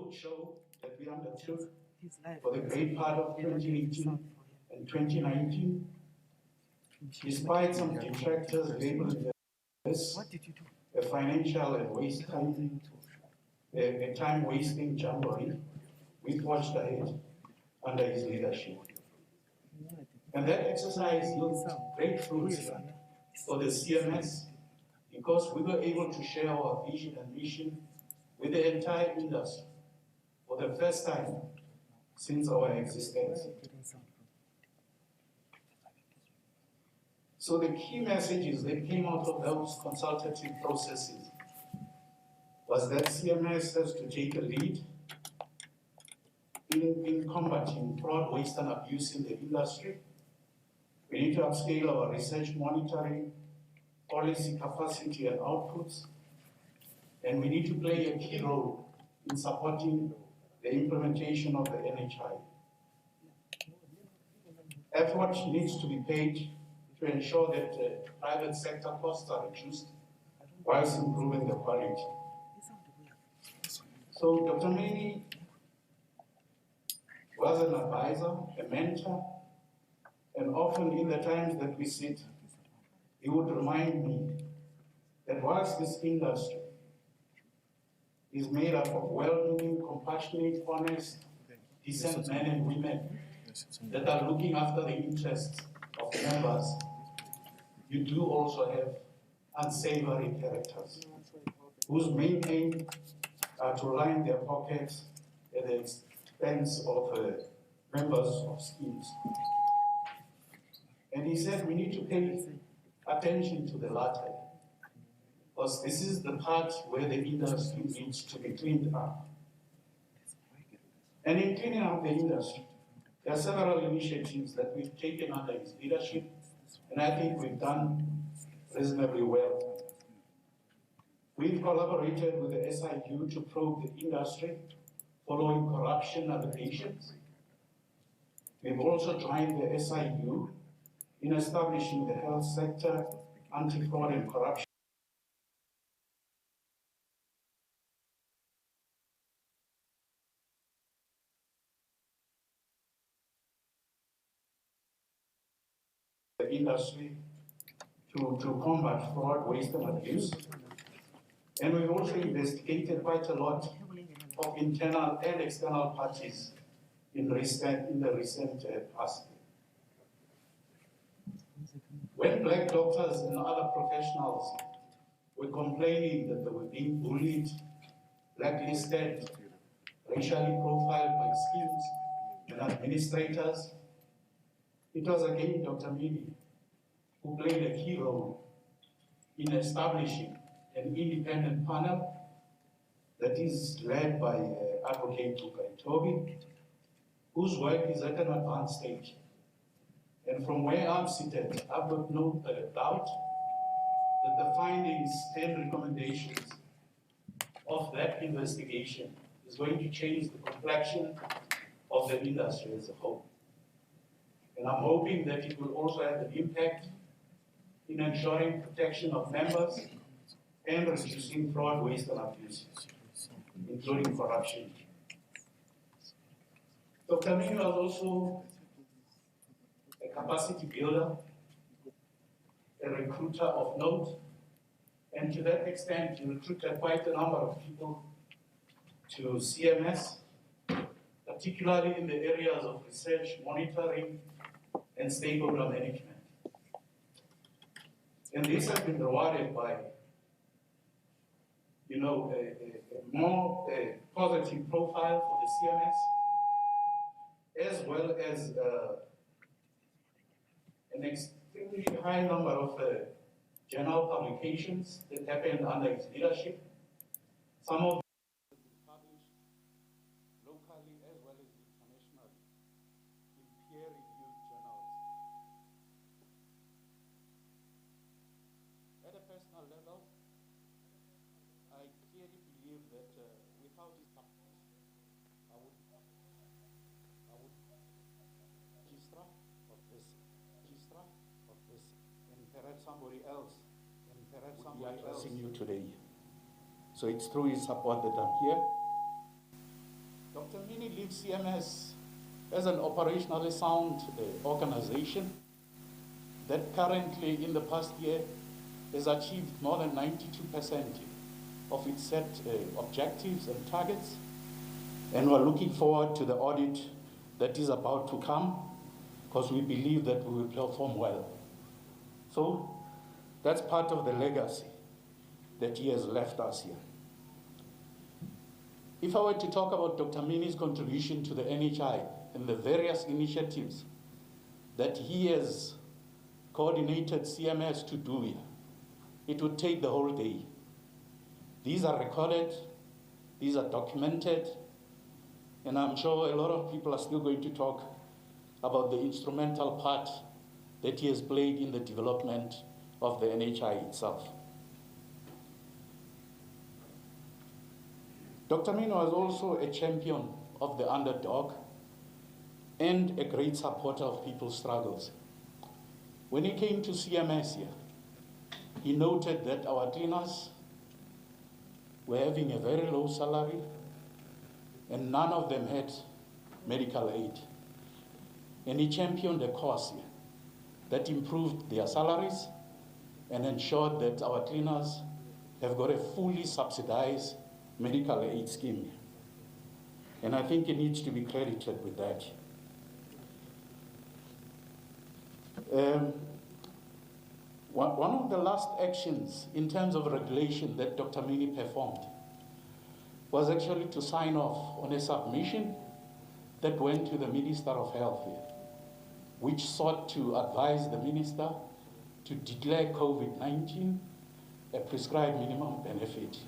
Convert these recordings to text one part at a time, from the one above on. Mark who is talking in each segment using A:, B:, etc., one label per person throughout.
A: roadshow that we undertook for the great part of 2018 and 2019, despite some detractors labeling this a financial and waste time, a time-wasting jamboree, we forged ahead under his leadership. And that exercise yielded great fruits for the CMS because we were able to share our vision and mission with the entire industry for the first time since our existence. So the key messages that came out of those consultative processes was that CMS has to take a lead in combating fraud, waste, and abuse in the industry. We need to upscale our research monitoring, policy capacity and outputs, and we need to play a key role in supporting the implementation of the NHI. Effort needs to be paid to ensure that private sector costs are reduced whilst improving the quality. So Dr. Mini was an advisor, a mentor, and often in the times that we sit, he would remind me that whilst this industry is made up of well-meaning, compassionate, honest, decent men and women that are looking after the interests of members, you do also have unsavory characters whose main aim are to line their pockets at the expense of members of schemes. And he said we need to pay attention to the latter, because this is the part where the industry needs to be cleaned up. And in cleaning up the industry, there are several initiatives that we've taken under his leadership, and I think we've done reasonably well. We've collaborated with the SIU to probe the industry following corruption allegations. We've also joined the SIU in establishing the health sector anti-fraud and corruption the industry to combat fraud, waste, and abuse. And we've also investigated quite a lot of internal and external parties in the recent past. When black doctors and other professionals were complaining that they were being bullied, blacklisted, racially profiled by schemes and administrators, it was again Dr. Mini who played a key role in establishing an independent panel that is led by Advocate Toby, whose work is at an advanced stage. And from where I'm seated, I've got no doubt that the findings and recommendations of that investigation is going to change the complexion of the industry as a whole. And I'm hoping that it will also have an impact in ensuring protection of members and reducing fraud, waste, and abuse, including corruption. Dr. Mini was also a capacity builder, a recruiter of note, and to that extent, he recruited quite a number of people to CMS, particularly in the areas of research, monitoring, and stakeholder management. And this has been rewarded by, a more positive profile for the CMS, as well as an extremely high number of journal publications that happened under his leadership. Some of them published locally as well as internationally in peer-reviewed journals. At a personal level, I clearly believe that without his support, I would register of this, and perhaps somebody else, would be addressing you today. So it's through his support that I'm here. Dr. Mini leaves CMS as an operationally sound organization that currently in the past year has achieved more than 92% of its set objectives and targets. And we're looking forward to the audit that is about to come, because we believe that we will perform well. So that's part of the legacy that he has left us here. If I were to talk about Dr. Mini's contribution to the NHI and the various initiatives that he has coordinated CMS to do here, it would take the whole day. These are recorded, these are documented, and I'm sure a lot of people are still going to talk about the instrumental part that he has played in the development of the NHI itself. Dr. Mini was also a champion of the underdog and a great supporter of people's struggles. When he came to CMS here, he noted that our cleaners were having a very low salary and none of them had medical aid. And he championed a course here that improved their salaries and ensured that our cleaners have got a fully subsidized medical aid scheme. And I think he needs to be credited with that. One of the last actions in terms of regulation that Dr. Mini performed was actually to sign off on a submission that went to the Minister of Health here, which sought to advise the Minister to declare COVID-19 a prescribed minimum benefit.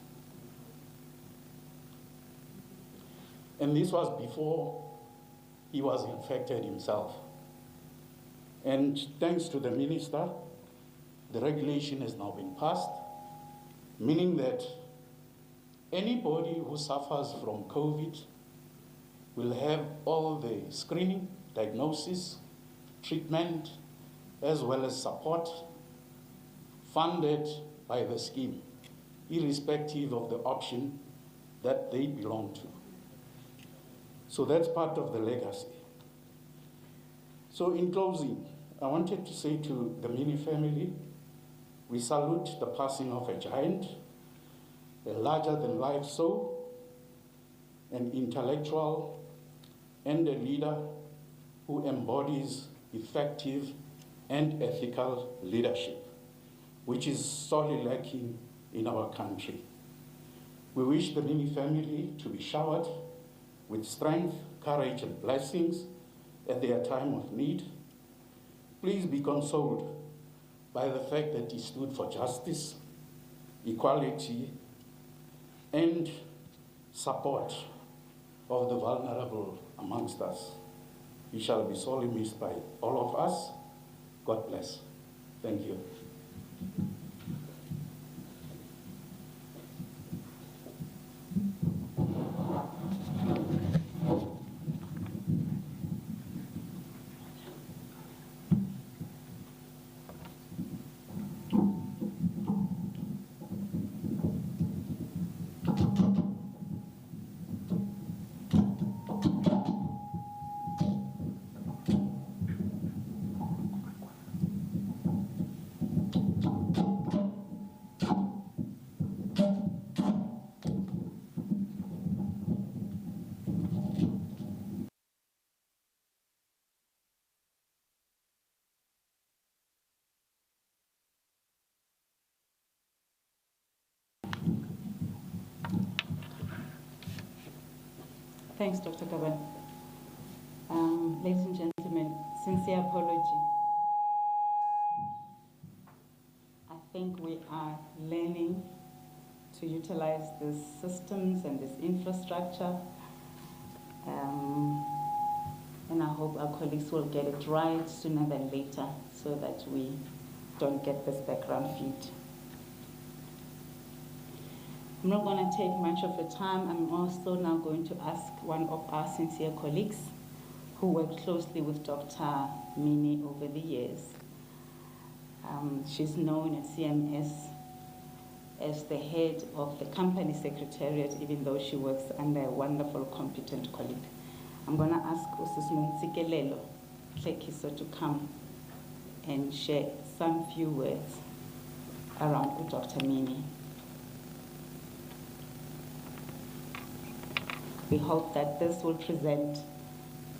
A: And this was before he was infected himself. And thanks to the Minister, the regulation has now been passed, meaning that anybody who suffers from COVID will have all the screening, diagnosis, treatment, as well as support funded by the scheme, irrespective of the option that they belong to. So that's part of the legacy. So in closing, I wanted to say to the Mini family, we salute the passing of a giant, a larger-than-life soul, an intellectual, and a leader who embodies effective and ethical leadership, which is sorely lacking in our country. We wish the Mini family to be showered with strength, courage, and blessings at their time of need. Please be consoled by the fact that he stood for justice, equality, and support of the vulnerable amongst us. He shall be sorely missed by all of us. God bless. Thank you.
B: Thanks, Dr. Kaban. Ladies and gentlemen, sincere apology. I think we are learning to utilize these systems and this infrastructure, and I hope our colleagues will get it right sooner than later so that we don't get this background feed. I'm not going to take much of your time. I'm also now going to ask one of our sincere colleagues who worked closely with Dr. Mini over the years. She's known at CMS as the head of the company secretariat, even though she works under a wonderful, competent colleague. I'm going to ask Usisi Tlekiso to come and share some few words around Dr. Mini. We hope that this will present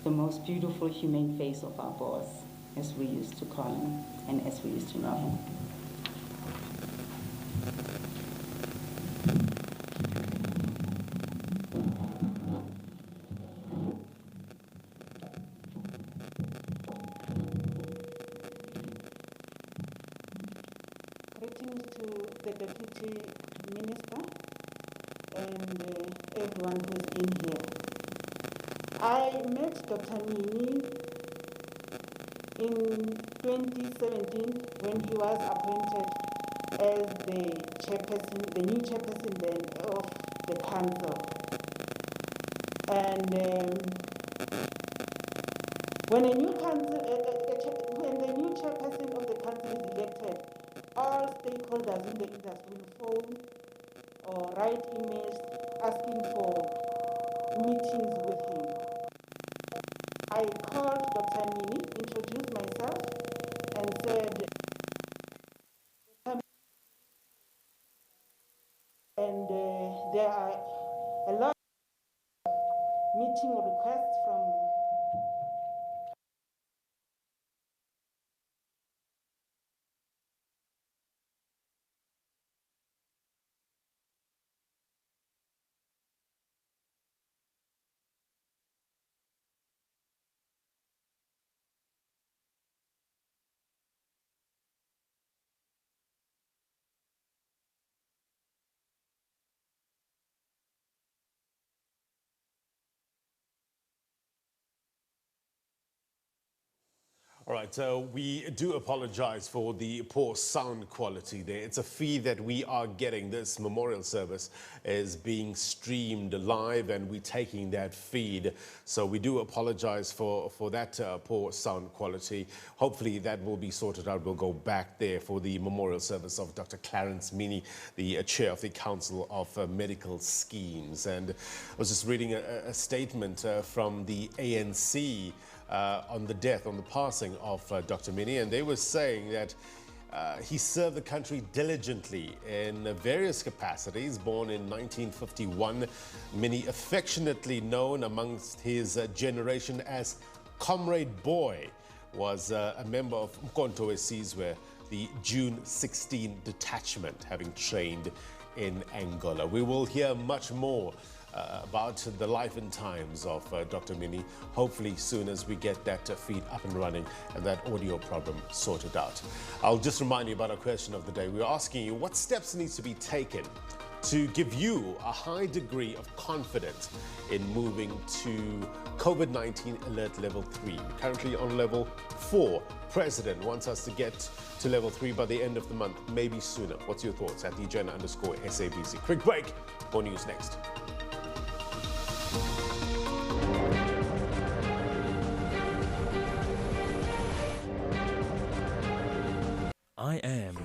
B: the most beautiful humane face of our boss, as we used to call him and as we used to know him.
C: Greetings to the Deputy Minister and everyone who's in here. I met Dr. Mini in 2017 when he was appointed as the chairperson, the new chairperson then of the council. And when a new council, when the new chairperson of the council is elected, all stakeholders in the industry will phone or write emails asking for meetings with him. I called Dr. Mini, introduced myself, and said, and there are a lot of meeting requests from
D: All right, so we do apologize for the poor sound quality there. It's a feed that we are getting. This memorial service is being streamed live and we're taking that feed. So we do apologize for that poor sound quality. Hopefully that will be sorted out. We'll go back there for the memorial service of Dr. Clarence Mini, the chair of the Council of Medical Schemes. And I was just reading a statement from the ANC on the death, on the passing of Dr. Mini, and they were saying that he served the country diligently in various capacities. Born in 1951, Mini, affectionately known amongst his generation as Comrade Boy, was a member of Mkonto Sizwe, the June 16 detachment, having trained in Angola. We will hear much more about the life and times of Dr. Mini, hopefully soon as we get that feed up and running and that audio problem sorted out. I'll just remind you about our question of the day. We're asking you what steps need to be taken to give you a high degree of confidence in moving to COVID-19 alert level 3. We're currently on level 4. President wants us to get to level 3 by the end of the month, maybe sooner. What's your thoughts? At @EJN_SABC. Quick break. More news next.
E: I am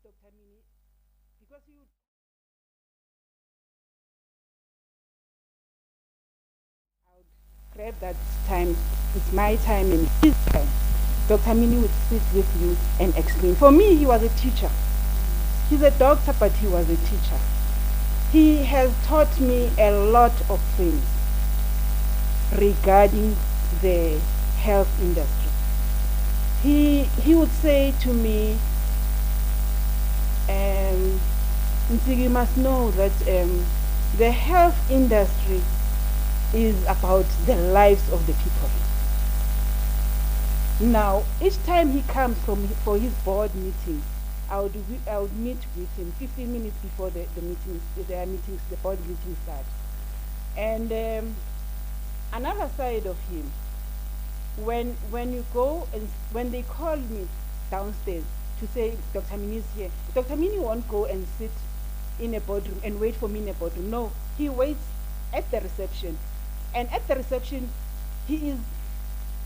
C: Dr. Mini, because he would I would grab that time, it's my time and his time. Dr. Mini would sit with you and explain. For me, he was a teacher. He's a doctor, but he was a teacher. He has taught me a lot of things regarding the health industry. He would say to me, you must know that the health industry is about the lives of the people. Now, each time he comes for his board meeting, I would meet with him 15 minutes before the board meetings start. And another side of him, when you go and when they call me downstairs to say Dr. Mini is here, Dr. Mini won't go and sit in a boardroom and wait for me in a boardroom. No, he waits at the reception. And at the reception, he is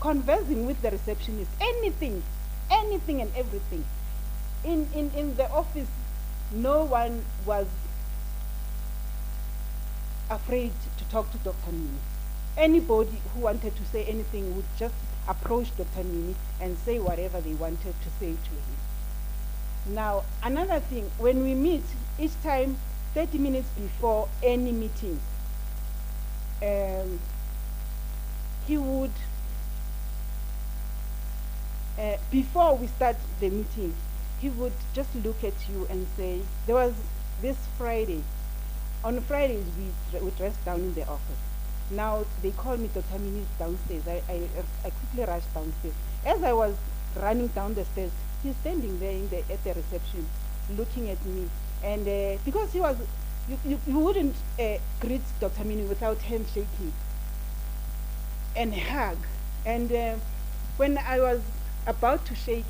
C: conversing with the receptionist. Anything and everything. In the office, no one was afraid to talk to Dr. Mini. Anybody who wanted to say anything would just approach Dr. Mini and say whatever they wanted to say to him. Now, another thing, when we meet, each time 30 minutes before any meeting, he would, before we start the meeting, he would just look at you and say, there was this Friday. On Fridays, we dress down in the office. Now, they call me Dr. Mini downstairs. I quickly rushed downstairs. As I was running down the stairs, he's standing there at the reception, looking at me. And because he was, you wouldn't greet Dr. Mini without handshaking and hug. And when I was about to shake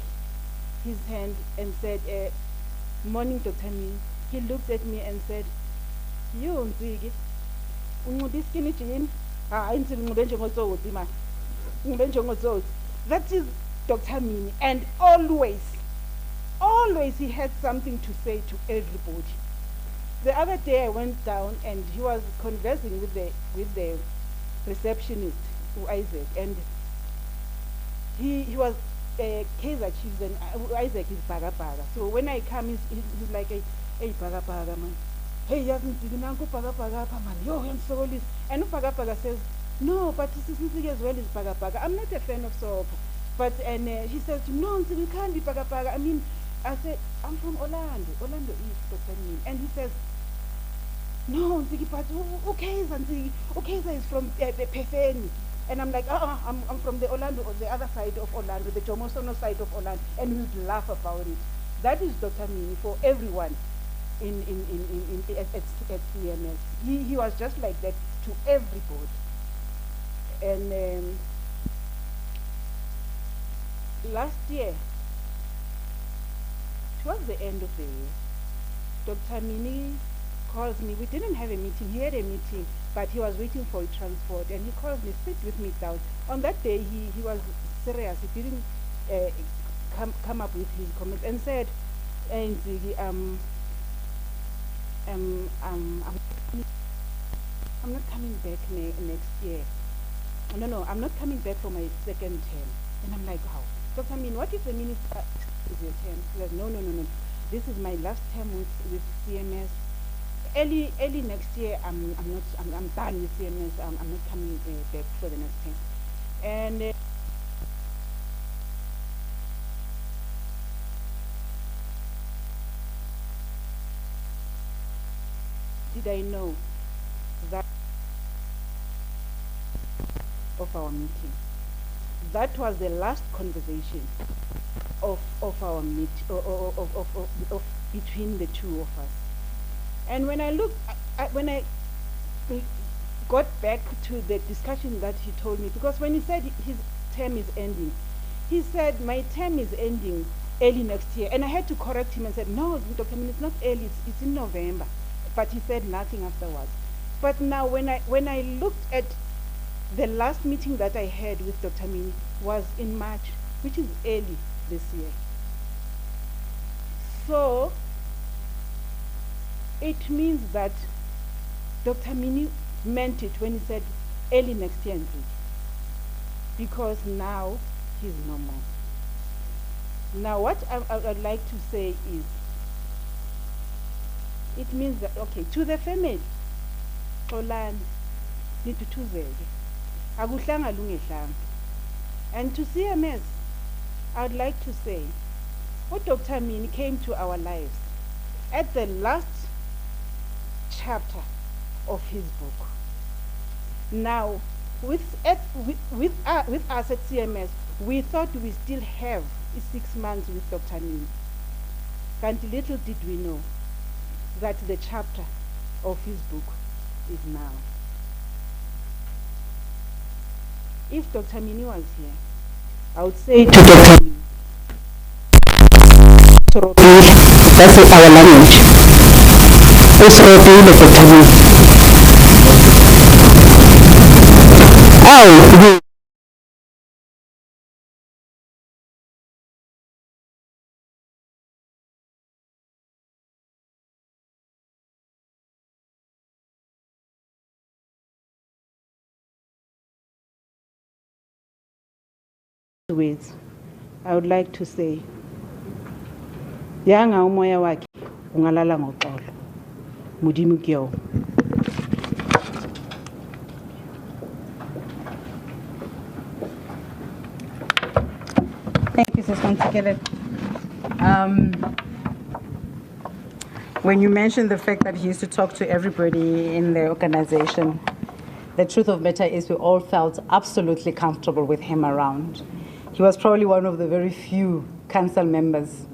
C: his hand and said, morning, Dr. Mini, he looked at me and said, you, Nzigi, skinny jean, that is Dr. Mini. And always he had something to say to everybody. The other day I went down and he was conversing with the receptionist, Isaac, and he was Kaiser Chiefs, and Isaac is Baga Baga. So when I come, he's like, hey, Baga Baga, man. Hey, Yasin, Baga Baga, man. Yo, I'm so this. And Baga Baga says, no, but Sisi as well is Baga Baga. I'm not a fan of soap. But, and he says, no, we can't be Baga Baga. I mean, I said, I'm from Orlando. Orlando is Dr. Mini. And he says, no, but Ukeza is from Pefeni. And I'm like, I'm from the Orlando, or the other side of Orlando, the Jomosono side of Orlando, and we'd laugh about it. That is Dr. Mini for everyone at CMS. He was just like that to everybody. And last year, towards the end of the year, Dr. Mini calls me. We didn't have a meeting. He had a meeting, but he was waiting for a transport, and he calls me, sit with me down. On that day, he was serious. He didn't come up with his comments and said, I'm not coming back next year. No, I'm not coming back for my second term. And I'm like, how? Dr. Mini, what if the minister is your term? He says, no. This is my last term with CMS. Early next year, I'm done with CMS. I'm not coming back for the next term. And did I know that of our meeting? That was the last conversation of our meet of between the two of us. And when I looked, when I got back to the discussion that he told me, because when he said his term is ending, he said my term is ending early next year, and I had to correct him and said, no, Dr. Mini, it's not early, it's in November. But he said nothing afterwards. But now when I looked at the last meeting that I had with Dr. Mini was in March, which is early this year. So it means that Dr. Mini meant it when he said early next year, because now he's no more. Now what I'd like to say is, it means that, okay, to the family, xolani nithuthuzeke, akuhlanga lungehlanga. And to CMS, I'd like to say, Dr. Mini came to our lives at the last chapter of his book. Now, with us at CMS, we thought we still have 6 months with Dr. Mini. And little did we know that the chapter of his book is now. If Dr. Mini was here, I would say to Dr. Mini, that's our language. Dr. Mini. Ways, I would like to say, yanga umoya wakhe ungalala ngoxolo, Mudimu kyo.
B: Thank you, Sis Nsikele. When you mentioned the fact that he used to talk to everybody in the organization, the truth of the matter is we all felt absolutely comfortable with him around. He was probably one of the very few council members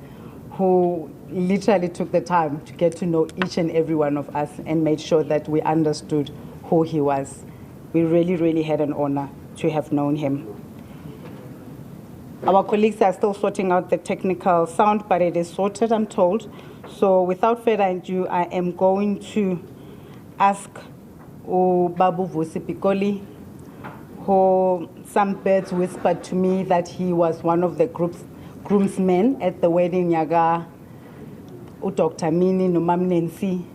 B: who literally took the time to get to know each and every one of us and made sure that we understood who he was. We really, really had an honor to have known him. Our colleagues are still sorting out the technical sound, but it is sorted, I'm told. So without further ado, I am going to ask Babu Vusi Pikoli, who some birds whispered to me that he was one of the groomsmen at the wedding yaga Dr. Mini no Mam Nancy.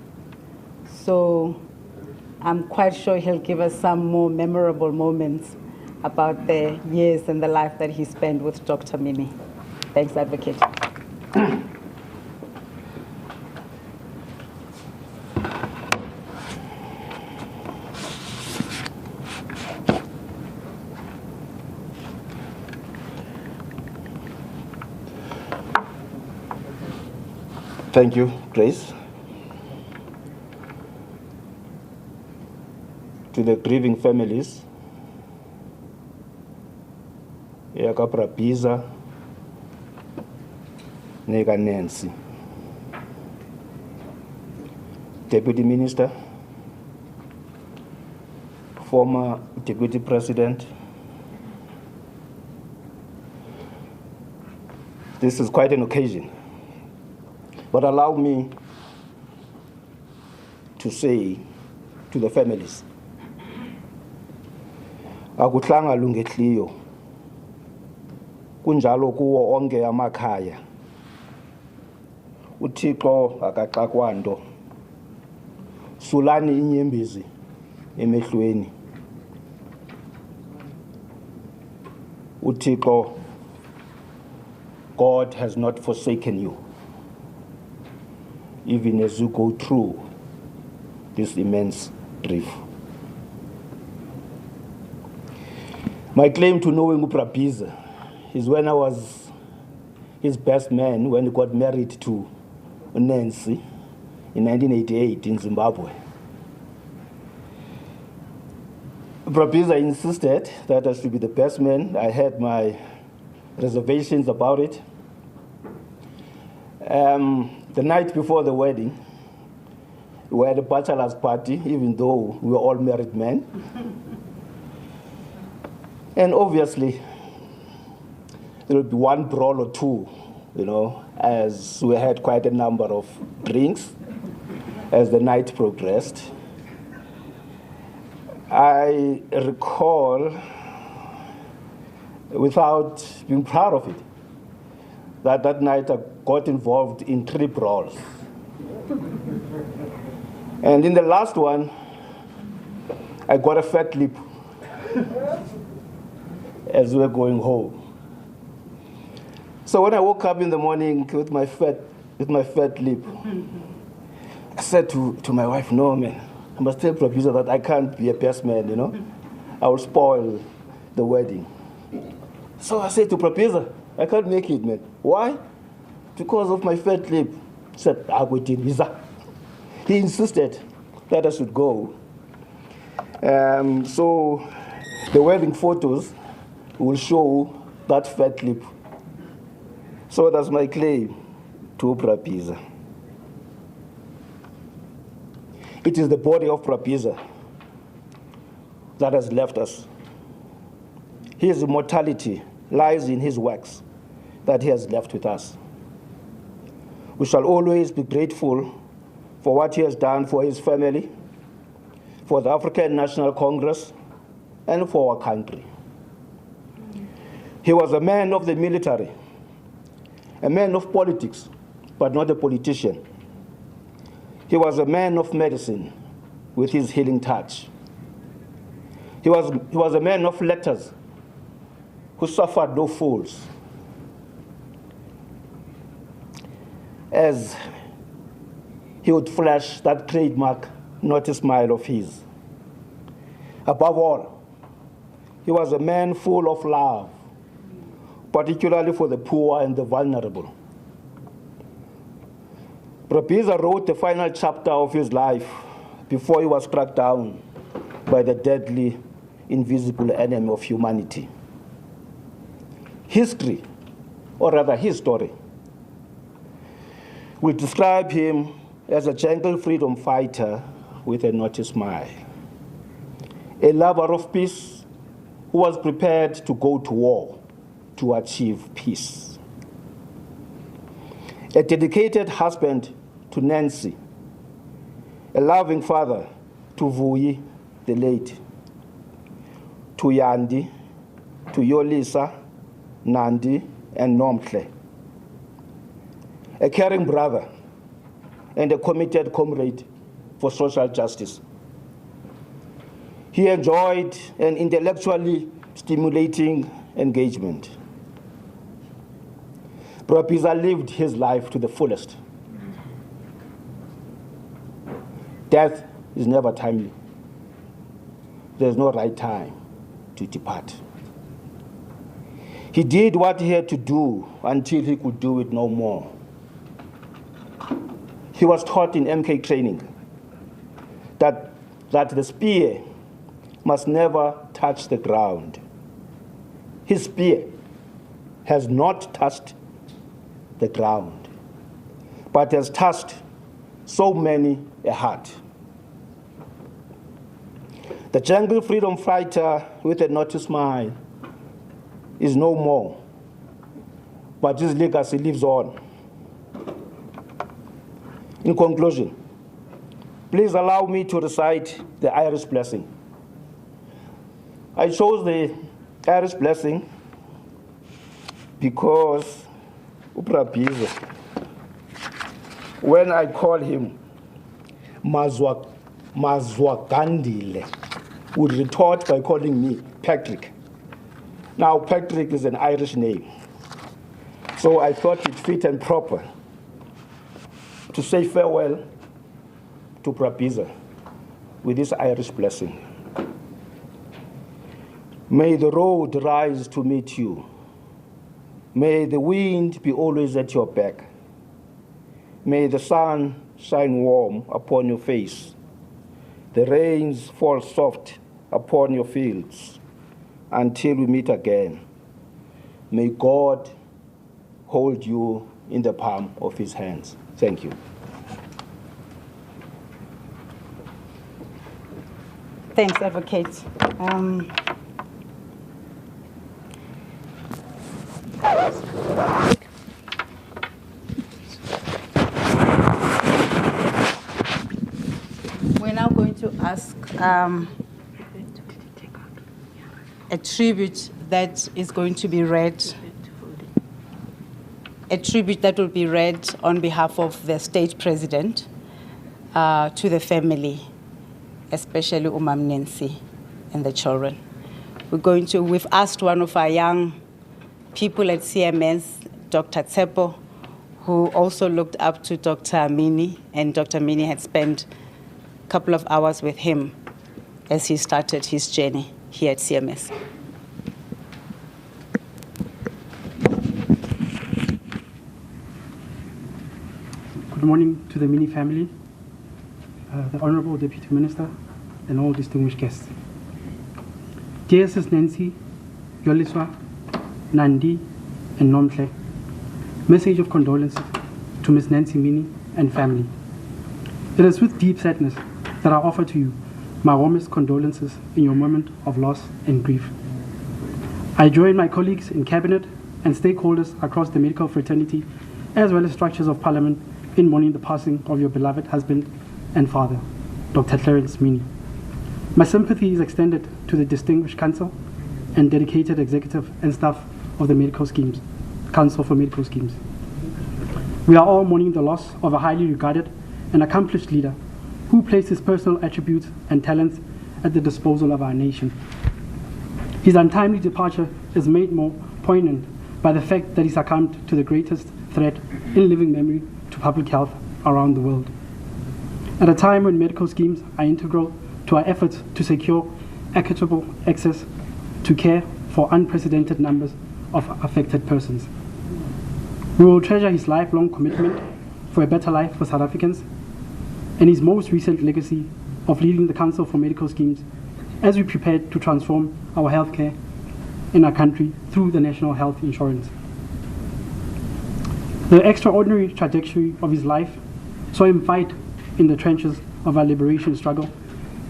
B: So I'm quite sure he'll give us some more memorable moments about the years and the life that he spent with Dr. Mini. Thanks, Advocate.
F: Thank you, Grace. To the grieving families, Yakapra Pisa, Nega Nancy, Deputy Minister, former Deputy President. This is quite an occasion. But allow me to say to the families, akuhlanga lungehliyo kunjalo kuwo onke amakhaya uThixo akaxakwanto sulani inyembezi emehlweni uThixo God has not forsaken you even as you go through this immense grief. My claim to knowing Uprapiza is when I was his best man when he got married to Nancy in 1988 in Zimbabwe. Uprapiza insisted that I should be the best man. I had my reservations about it. The night before the wedding, we had a bachelor's party, even though we were all married men. And obviously, there would be one brawl or two, as we had quite a number of drinks as the night progressed. I recall, without being proud of it, that night I got involved in 3 brawls. And in the last one, I got a fat lip as we were going home. So when I woke up in the morning with my fat lip, I said to my wife, no, man, I must tell producer that I can't be a best man, you know. I will spoil the wedding. So I said to producer, I can't make it, man. Why? Because of my fat lip. He said, he insisted that I should go. So the wedding photos will show that fat lip. So that's my claim to Prapiza. It is the body of Prapiza that has left us. His immortality lies in his works that he has left with us. We shall always be grateful for what he has done for his family, for the African National Congress, and for our country. He was a man of the military, a man of politics, but not a politician. He was a man of medicine with his healing touch. He was a man of letters who suffered no fools. As he would flash that trademark, not a smile of his. Above all, he was a man full of love, particularly for the poor and the vulnerable. Prapiza wrote the final chapter of his life before he was struck down by the deadly, invisible enemy of humanity. History, or rather his story, will describe him as a gentle freedom fighter with a naughty smile, a lover of peace who was prepared to go to war to achieve peace, a dedicated husband to Nancy, a loving father to Vuyi, the late, to Yandi, to Yolisa, Nandi, and Nomhle, a caring brother and a committed comrade for social justice. He enjoyed an intellectually stimulating engagement. Prapiza lived his life to the fullest. Death is never timely. There's no right time to depart. He did what he had to do until he could do it no more. He was taught in MK training that the spear must never touch the ground. His spear has not touched the ground, but has touched so many a heart. The jungle freedom fighter with a naughty smile is no more, but his legacy lives on. In conclusion, please allow me to recite the Irish blessing. I chose the Irish blessing because Prapiza, when I call him Mazwagandile, would retort by calling me Patrick. Now, Patrick is an Irish name, so I thought it fit and proper to say farewell to Prapiza with this Irish blessing. May the road rise to meet you. May the wind be always at your back. May the sun shine warm upon your face. The rains fall soft upon your fields until we meet again. May God hold you in the palm of his hands. Thank you.
B: Thanks, Advocate. We're now going to ask a tribute that is going to be read a tribute that will be read on behalf of the state president to the family, especially Umam Nancy and the children. We've asked one of our young people at CMS, Dr. Tsepo, who also looked up to Dr. Mini, and Dr. Mini had spent a couple of hours with him as he started his journey here at CMS.
G: Good morning to the Mini family, the Honorable Deputy Minister, and all distinguished guests. Dear Sis Nancy, Yoliswa, Nandi, and Nomhle, message of condolences to Miss Nancy Mini and family. It is with deep sadness that I offer to you my warmest condolences in your moment of loss and grief. I join my colleagues in Cabinet and stakeholders across the medical fraternity, as well as structures of Parliament, in mourning the passing of your beloved husband and father, Dr. Clarence Mini. My sympathy is extended to the distinguished council and dedicated executive and staff of the Council for Medical Schemes. We are all mourning the loss of a highly regarded and accomplished leader who placed his personal attributes and talents at the disposal of our nation. His untimely departure is made more poignant by the fact that he succumbed to the greatest threat in living memory to public health around the world. At a time when medical schemes are integral to our efforts to secure equitable access to care for unprecedented numbers of affected persons. We will treasure his lifelong commitment for a better life for South Africans and his most recent legacy of leading the Council for Medical Schemes as we prepare to transform our healthcare in our country through the National Health Insurance. The extraordinary trajectory of his life saw him fight in the trenches of our liberation struggle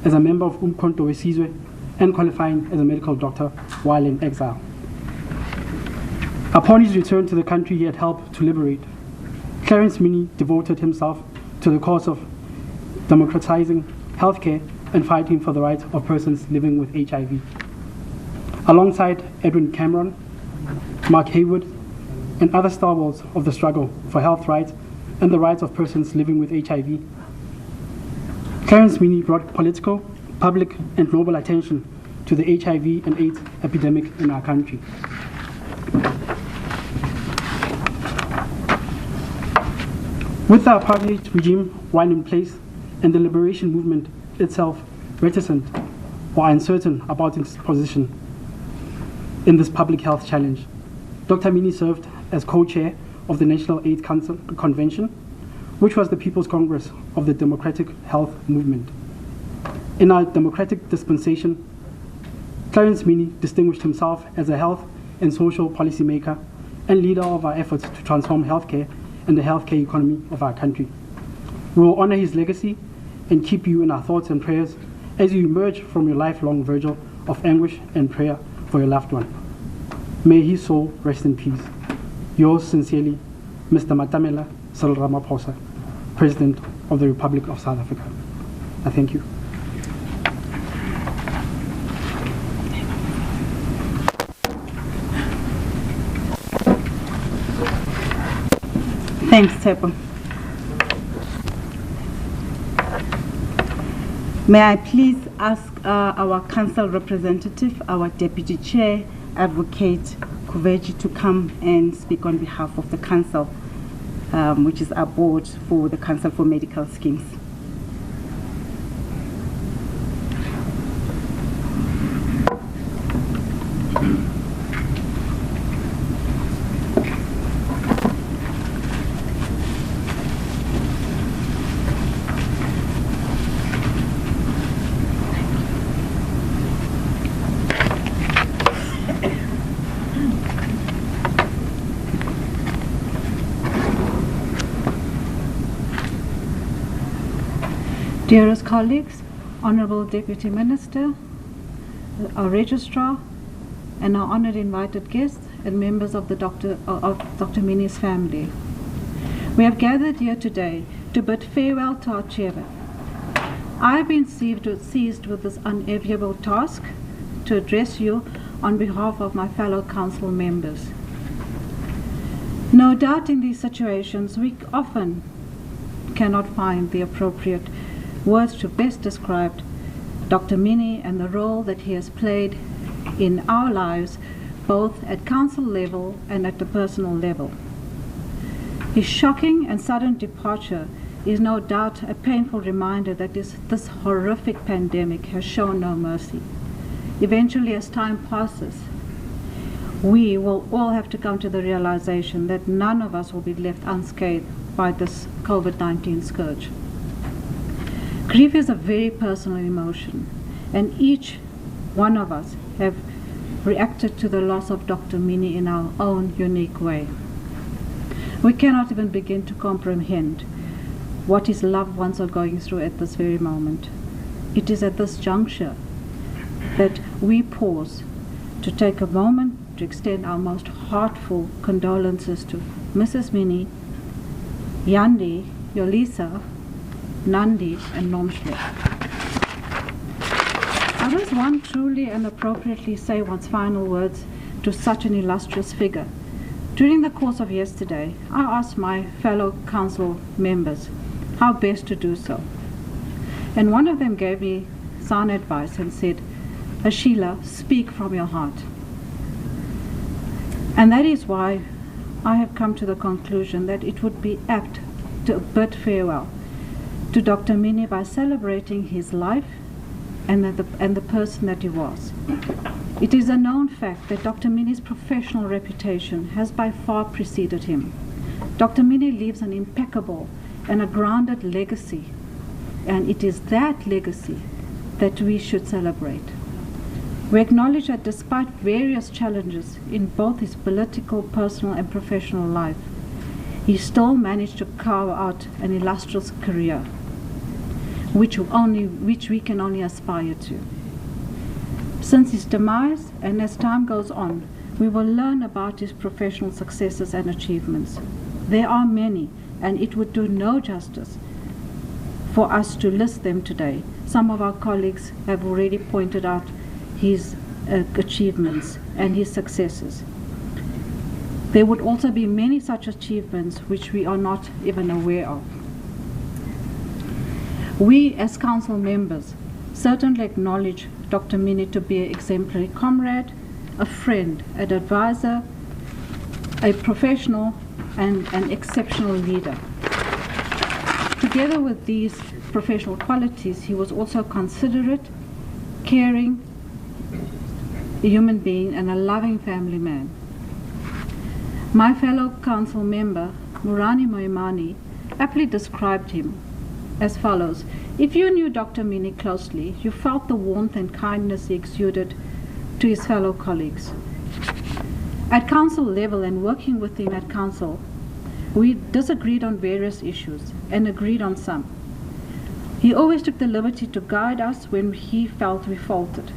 G: as a member of Umkhonto weSizwe and qualifying as a medical doctor while in exile. Upon his return to the country he had helped to liberate, Clarence Mini devoted himself to the cause of democratizing healthcare and fighting for the rights of persons living with HIV. Alongside Edwin Cameron, Mark Haywood, and other stalwarts of the struggle for health rights and the rights of persons living with HIV, Clarence Mini brought political, public, and global attention to the HIV and AIDS epidemic in our country. With the apartheid regime while in place and the liberation movement itself reticent or uncertain about its position in this public health challenge, Dr. Mini served as co-chair of the National AIDS Council Convention, which was the People's Congress of the Democratic Health Movement. In our democratic dispensation, Clarence Mini distinguished himself as a health and social policymaker and leader of our efforts to transform healthcare and the healthcare economy of our country. We will honor his legacy and keep you in our thoughts and prayers as you emerge from your lifelong vigil of anguish and prayer for your loved one. May his soul rest in peace. Yours sincerely, Mr. Matamela Cyril Ramaphosa, President of the Republic of South Africa. I thank you.
B: Thanks, Tsepo. May I please ask our council representative, our deputy chair, Advocate Kuveji, to come and speak on behalf of the council, which is our board for the Council for Medical Schemes.
H: Dearest colleagues, Honourable Deputy Minister, our Registrar, and our honoured invited guests and members of Dr. Mini's family. We have gathered here today to bid farewell to our chairman. I have been seized with this unenviable task to address you on behalf of my fellow council members. No No doubt in these situations we often cannot find the appropriate words to best describe Dr. Mini and the role that he has played in our lives, both at council level and at the personal level. His shocking and sudden departure is no doubt a painful reminder that this horrific pandemic has shown no mercy. Eventually, as time passes, we will all have to come to the realization that none of us will be left unscathed by this COVID-19 scourge. Grief is a very personal emotion, and each one of us have reacted to the loss of Dr. Mini in our own unique way. We cannot even begin to comprehend what his loved ones are going through at this very moment. It is at this juncture that we pause to take a moment to extend our most heartfelt condolences to Mrs. Mini, Yandi, Yolisa, Nandi, and Nomshle. How does one truly and appropriately say one's final words to such an illustrious figure? During the course of yesterday, I asked my fellow council members how best to do so. And one of them gave me sound advice and said, Ashila, speak from your heart. And that is why I have come to the conclusion that it would be apt to bid farewell to Dr. Mini by celebrating his life and the person that he was. It is a known fact that Dr. Mini's professional reputation has by far preceded him. Dr. Mini leaves an impeccable and a grounded legacy, and it is that legacy that we should celebrate. We acknowledge that despite various challenges in both his political, personal, and professional life, he still managed to carve out an illustrious career, which we can only aspire to. Since his demise, and as time goes on, we will learn about his professional successes and achievements. There are many, and it would do no justice for us to list them today. Some of our colleagues have already pointed out his achievements and his successes. There would also be many such achievements which we are not even aware of. We, as council members, certainly acknowledge Dr. Mini to be an exemplary comrade, a friend, an advisor, a professional, and an exceptional leader. Together with these professional qualities, he was also considerate, caring, a human being, and a loving family man. My fellow council member, Murani Moimani, aptly described him as follows: if you knew Dr. Mini closely, you felt the warmth and kindness he exuded to his fellow colleagues. At council level and working with him at council, we disagreed on various issues and agreed on some. He always took the liberty to guide us when he felt we faltered.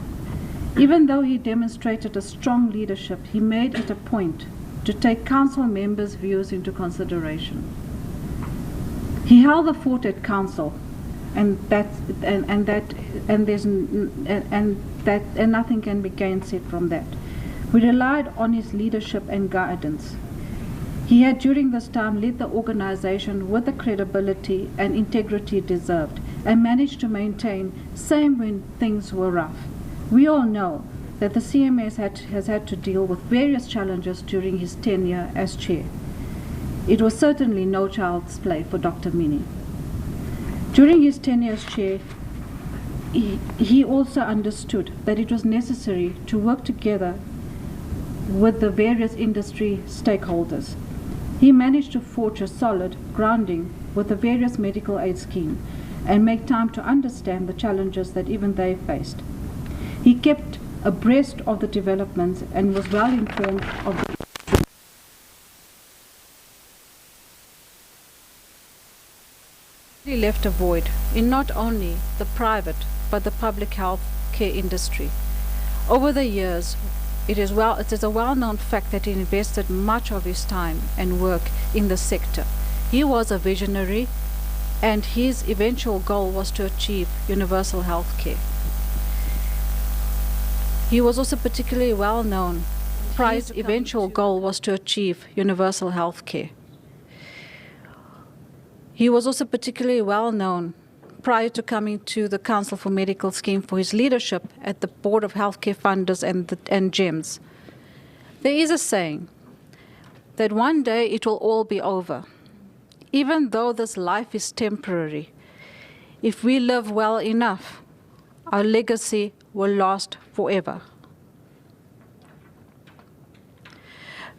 H: Even though he demonstrated a strong leadership, he made it a point to take council members' views into consideration. He held the fort at council, and nothing can be gainsaid from that. We relied on his leadership and guidance. He had during this time led the organization with the credibility and integrity it deserved, and managed to maintain same when things were rough. We all know that the CMS has had to deal with various challenges during his tenure as chair. It was certainly no child's play for Dr. Mini. During his tenure as chair, he also understood that it was necessary to work together with the various industry stakeholders. He managed to forge a solid grounding with the various medical aid scheme and make time to understand the challenges that even they faced. He kept abreast of the developments and was well informed of the He left a void in not only the private but the public health care industry. Over the years, it is a well-known fact that he invested much of his time and work in the sector. He was a visionary, and his eventual goal was to achieve universal health care. He was also particularly well known Pride's eventual goal was to achieve universal health care. He was also particularly well known prior to coming to the Council for Medical Scheme for his leadership at the Board of Healthcare Funders and GEMS. There is a saying that one day it will all be over. Even though this life is temporary, if we live well enough, our legacy will last forever.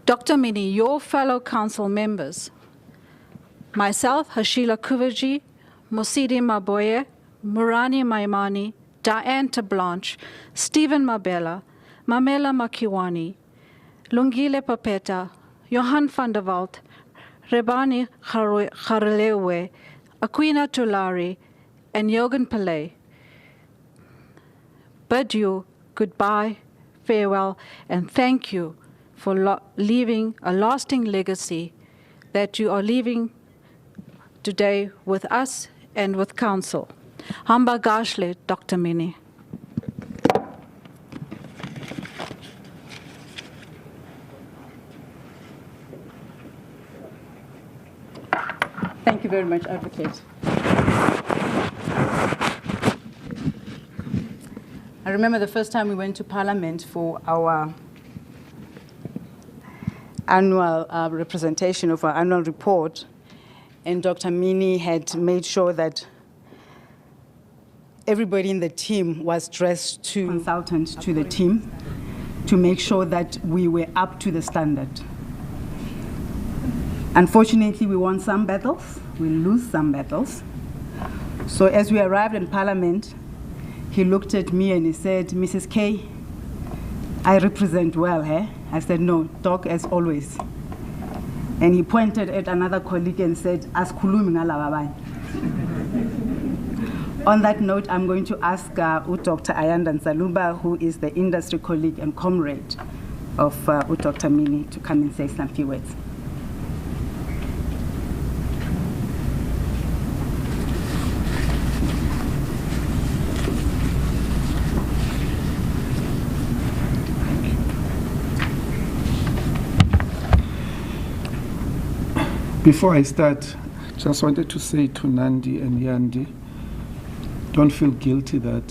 H: Dr. Mini, your fellow council members, myself, Hashila Kuvaji, Mosidi Maboye, Murani Maimani, Diane Tablanche, Stephen Mabella, Mamela Makiwani, Lungile Papeta, Johan van der Walt, Rebani Kharelewe, Aquina Tulari, and Jürgen Pillay bid you goodbye, farewell, and thank you for leaving a lasting legacy that you are leaving today with us and with Council. Hamba Gashle, Dr. Mini.
B: Thank you very much, Advocate. I remember the first time we went to Parliament for our annual representation of our annual report, and Dr. Mini had made sure that everybody in the team was dressed to consultant to the team to make sure that we were up to the standard. Unfortunately, we won some battles, we lose some battles. So as we arrived in Parliament, he looked at me and he said, Mrs. K, I represent well, eh? I said, no, Doc, as always. And he pointed at another colleague and said, Askhulumi ngalababai. On that note, I'm going to ask Dr. Ayanda Nsaluba, who is the industry colleague and comrade of Dr. Mini, to come and say some few words.
I: Before I start, just wanted to say to Nandi and Yandi, don't feel guilty that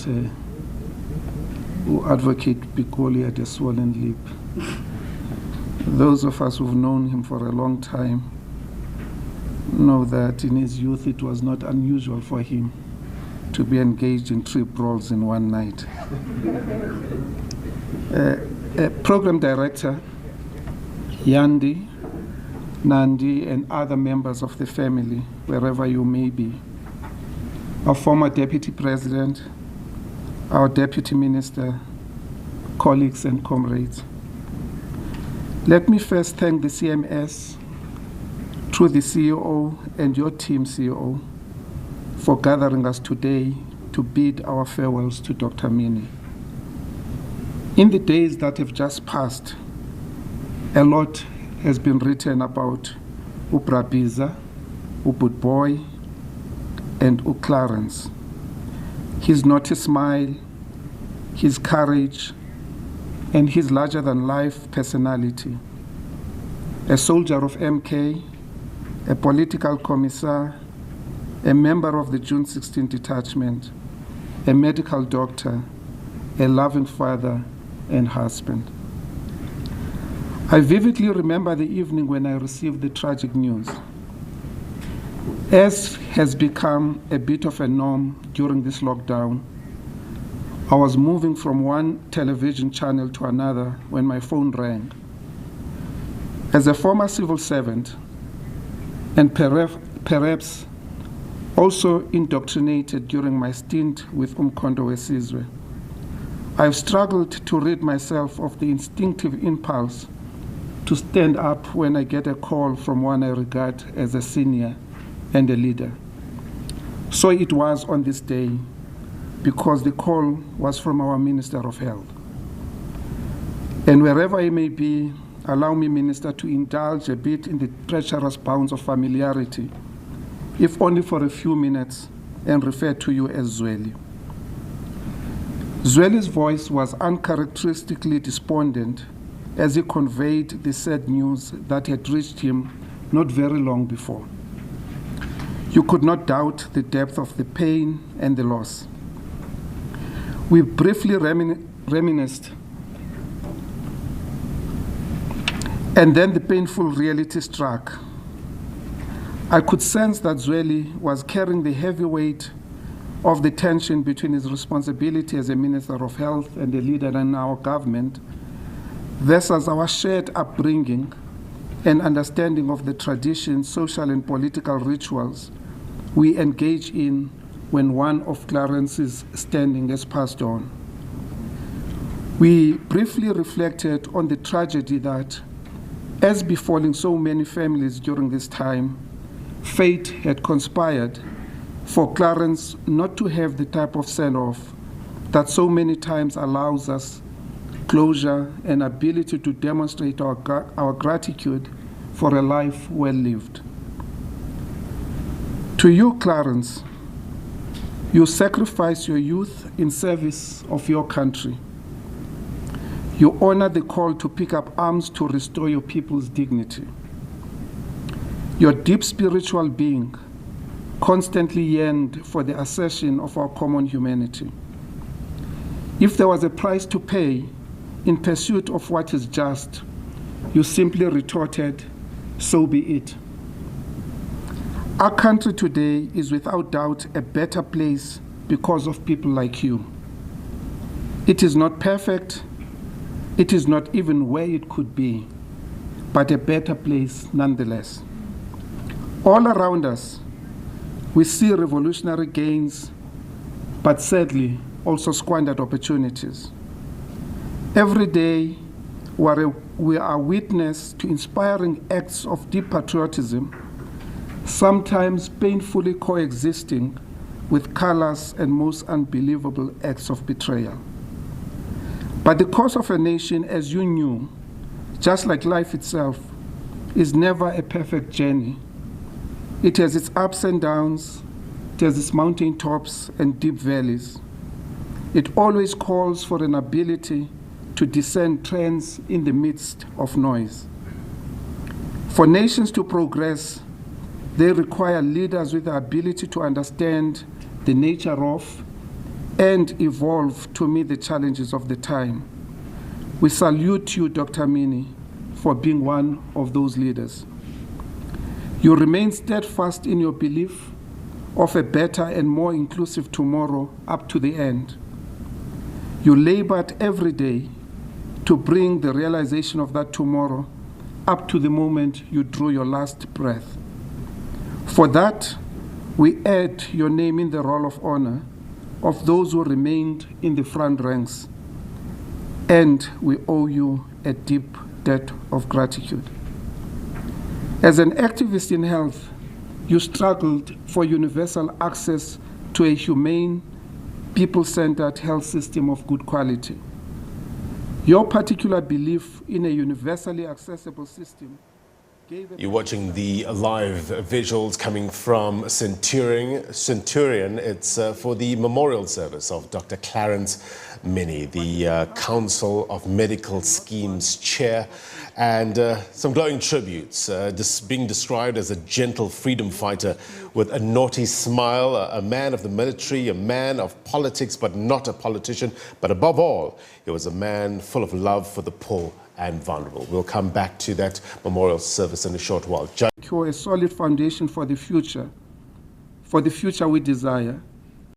I: who Advocate Pikoli had a swollen lip. Those of us who've known him for a long time know that in his youth it was not unusual for him to be engaged in 3 brawls in one night. Program Director, Yandi, Nandi, and other members of the family, wherever you may be. Our former Deputy President, our Deputy Minister, colleagues and comrades. Let me first thank the CMS, through the CEO and your team, CEO, for gathering us today to bid our farewells to Dr. Mini. In the days that have just passed, a lot has been written about Ubrabiza, Ubudboy, and Clarence. His naughty smile, his courage, and his larger-than-life personality. A soldier of MK, a political commissar, a member of the June 16 detachment, a medical doctor, a loving father and husband. I vividly remember the evening when I received the tragic news. As has become a bit of a norm during this lockdown, I was moving from one television channel to another when my phone rang. As a former civil servant, and perhaps also indoctrinated during my stint with Umkhonto weSizwe, I've struggled to rid myself of the instinctive impulse to stand up when I get a call from one I regard as a senior and a leader. So it was on this day, because the call was from our Minister of Health. And wherever I may be, allow me, Minister, to indulge a bit in the treacherous bounds of familiarity, if only for a few minutes, and refer to you as Zweli. Zweli's voice was uncharacteristically despondent as he conveyed the sad news that had reached him not very long before. You could not doubt the depth of the pain and the loss. We briefly reminisced, and then the painful reality struck. I could sense that Zweli was carrying the heavy weight of the tension between his responsibility as a Minister of Health and a leader in our government versus our shared upbringing and understanding of the traditions, social and political rituals we engage in when one of Clarence's standing has passed on. We briefly reflected on the tragedy that, as befalling so many families during this time, fate had conspired for Clarence not to have the type of send-off that so many times allows us closure and ability to demonstrate our gratitude for a life well lived. To you, Clarence, you sacrifice your youth in service of your country. You honor the call to pick up arms to restore your people's dignity. Your deep spiritual being constantly yearned for the assertion of our common humanity. If there was a price to pay in pursuit of what is just, you simply retorted, so be it. Our country today is without doubt a better place because of people like you. It is not perfect, it is not even where it could be, but a better place nonetheless. All around us, we see revolutionary gains, but sadly, also squandered opportunities. Every day, we are witness to inspiring acts of deep patriotism, sometimes painfully coexisting with callous and most unbelievable acts of betrayal. But the course of a nation, as you knew, just like life itself, is never a perfect journey. It has its ups and downs, it has its mountain tops and deep valleys. It always calls for an ability to discern trends in the midst of noise. For nations to progress, they require leaders with the ability to understand the nature of and evolve to meet the challenges of the time. We salute you, Dr. Mini, for being one of those leaders. You remain steadfast in your belief of a better and more inclusive tomorrow up to the end. You labored every day to bring the realization of that tomorrow up to the moment you drew your last breath. For that, we add your name in the roll of honor of those who remained in the front ranks, and we owe you a deep debt of gratitude. As an activist in health, you struggled for universal access to a humane, people-centered health system of good quality. Your particular belief in a universally accessible system gave...
D: You're watching the live visuals coming from Centurion. It's for the memorial service of Dr. Clarence Mini, the Council of Medical Schemes Chair, and some glowing tributes, being described as a gentle freedom fighter with a naughty smile, a man of the military, a man of politics, but not a politician. But above all, he was a man full of love for the poor and vulnerable. We'll come back to that memorial service in a short while.
I: A solid foundation for the future we desire,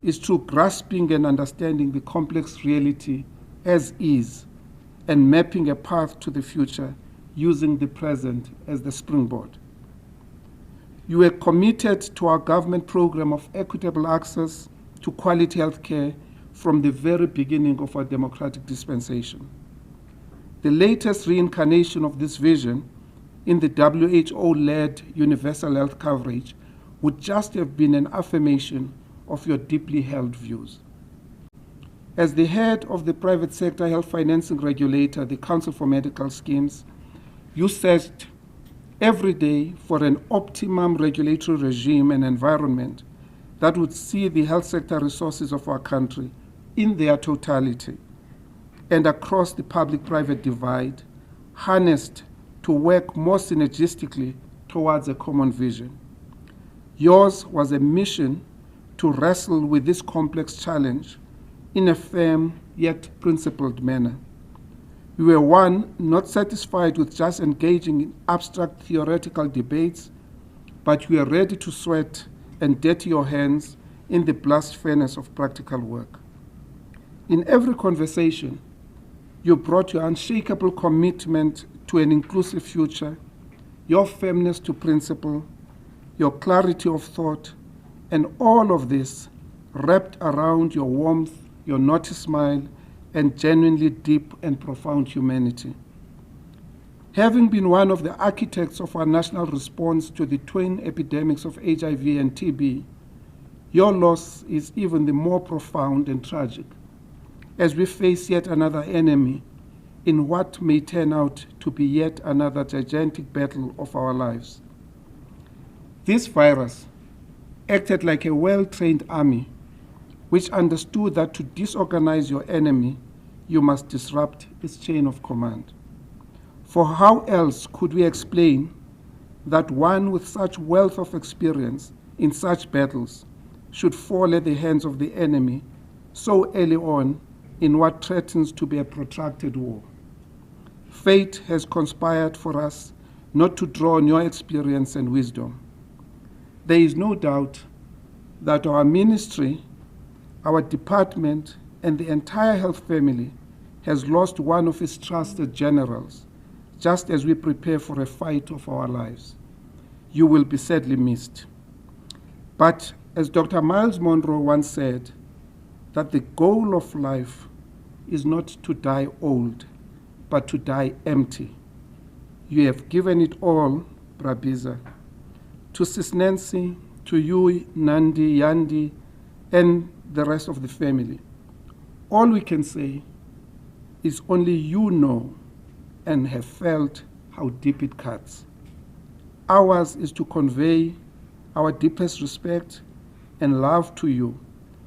I: is through grasping and understanding the complex reality as is and mapping a path to the future using the present as the springboard. You are committed to our government program of equitable access to quality health care from the very beginning of our democratic dispensation. The latest reincarnation of this vision in the WHO-led universal health coverage would just have been an affirmation of your deeply held views. As the head of the private sector health financing regulator, the Council for Medical Schemes, you searched every day for an optimum regulatory regime and environment that would see the health sector resources of our country in their totality and across the public-private divide harnessed to work more synergistically towards a common vision. Yours was a mission to wrestle with this complex challenge in a firm yet principled manner. You were one not satisfied with just engaging in abstract theoretical debates, but you were ready to sweat and dirty your hands in the blast furnace of practical work. In every conversation, you brought your unshakable commitment to an inclusive future, your firmness to principle, your clarity of thought, and all of this wrapped around your warmth, your naughty smile, and genuinely deep and profound humanity. Having been one of the architects of our national response to the twin epidemics of HIV and TB, your loss is even the more profound and tragic as we face yet another enemy in what may turn out to be yet another gigantic battle of our lives. This virus acted like a well-trained army which understood that to disorganize your enemy, you must disrupt its chain of command. For how else could we explain that one with such wealth of experience in such battles should fall at the hands of the enemy so early on in what threatens to be a protracted war? Fate has conspired for us not to draw on your experience and wisdom. There is no doubt that our ministry, our department, and the entire health family has lost one of its trusted generals, just as we prepare for a fight of our lives. You will be sadly missed. But as Dr. Miles Monroe once said, that the goal of life is not to die old, but to die empty. You have given it all, Brabiza. To Sis Nancy, to you, Nandi, Yandi, and the rest of the family. All we can say is only you know and have felt how deep it cuts. Ours is to convey our deepest respect and love to you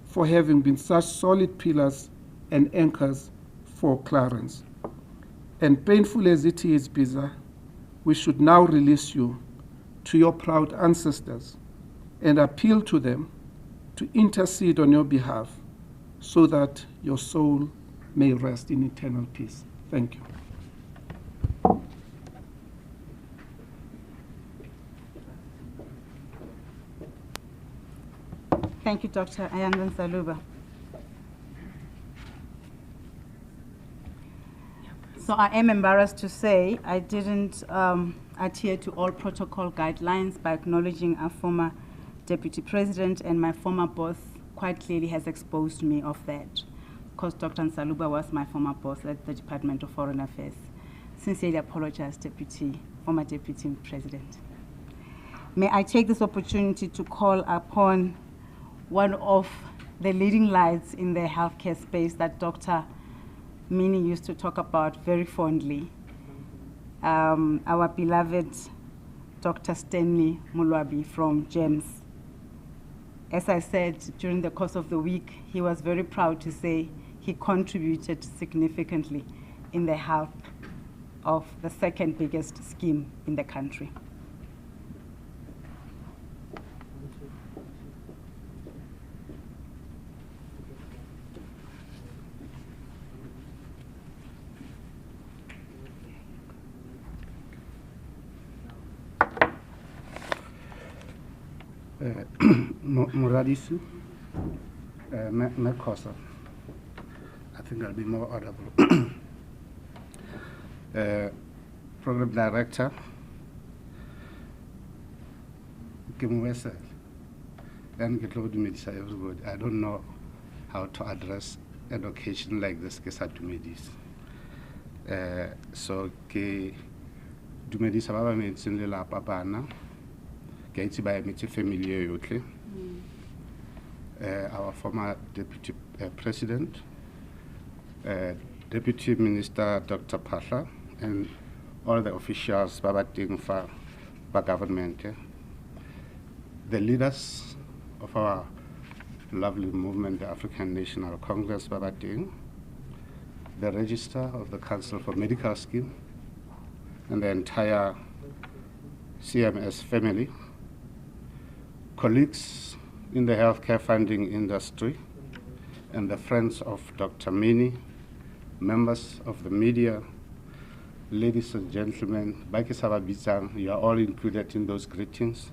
I: for having been such solid pillars and anchors for Clarence. And painful as it is, Biza, we should now release you to your proud ancestors and appeal to them to intercede on your behalf so that your soul may rest in eternal peace. Thank you.
B: Thank you, Dr. Ayandan Saluba. So I am embarrassed to say I didn't adhere to all protocol guidelines by acknowledging our former Deputy President, and my former boss quite clearly has exposed me of that, because Dr. Nsaluba was my former boss at the Department of Foreign Affairs. Sincerely apologize, former Deputy President. May I take this opportunity to call upon one of the leading lights in the healthcare space that Dr. Mini used to talk about very fondly, our beloved Dr. Stanley Mulwabi from GEMS. As I said, during the course of the week, he was very proud to say he contributed significantly in the health of the second biggest scheme in the country.
J: Moradisu, Mekosa. I think I'll be more audible. Program Director, Kimwesa, and everybody. I don't know how to address an occasion like this, Dumedis. So, Dumedis Ababa means in Lila Papana. By familiar our former Deputy President, Deputy Minister Dr. Pasha, and all the officials Babating for government, the leaders of our lovely movement, the African National Congress Babating, the Register of the Council for Medical Scheme, and the entire CMS family, colleagues in the healthcare funding industry, and the friends of Dr. Mini, members of the media, ladies and gentlemen, you are all included in those greetings.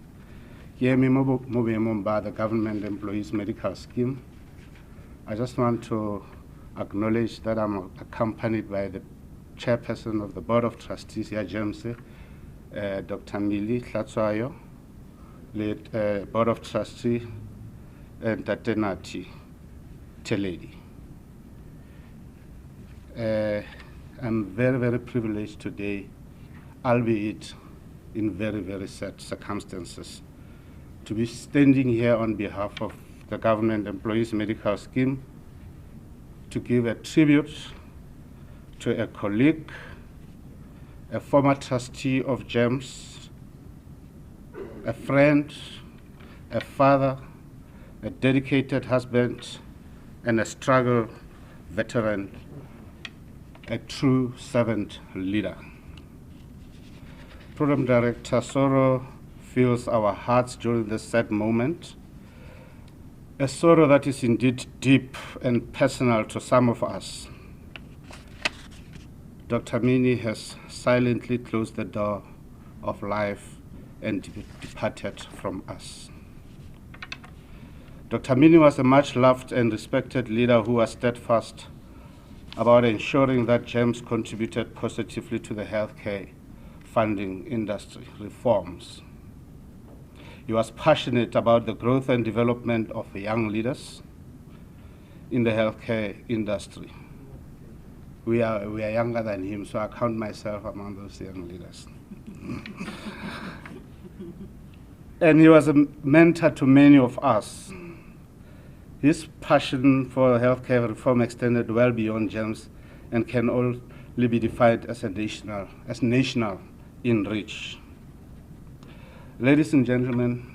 J: Here, the Government Employees Medical Scheme. I just want to acknowledge that I'm accompanied by the Chairperson of the Board of Trustees here, James, Dr. Mili Tlatsoayo, lead Board of Trustees, and Tatenati Teledi. I'm very, very privileged today, albeit in very, very sad circumstances, to be standing here on behalf of the Government Employees Medical Scheme to give a tribute to a colleague, a former trustee of GEMS, a friend, a father, a dedicated husband, and a struggle veteran, a true servant leader. Program Director Sorrow fills our hearts during this sad moment, a sorrow that is indeed deep and personal to some of us. Dr. Mini has silently closed the door of life and departed from us. Dr. Mini was a much loved and respected leader who was steadfast about ensuring that GEMS contributed positively to the healthcare funding industry reforms. He was passionate about the growth and development of young leaders in the healthcare industry. We are younger than him, so I count myself among those young leaders. And he was a mentor to many of us. His passion for healthcare reform extended well beyond GEMS and can only be defined as national in reach. Ladies and gentlemen,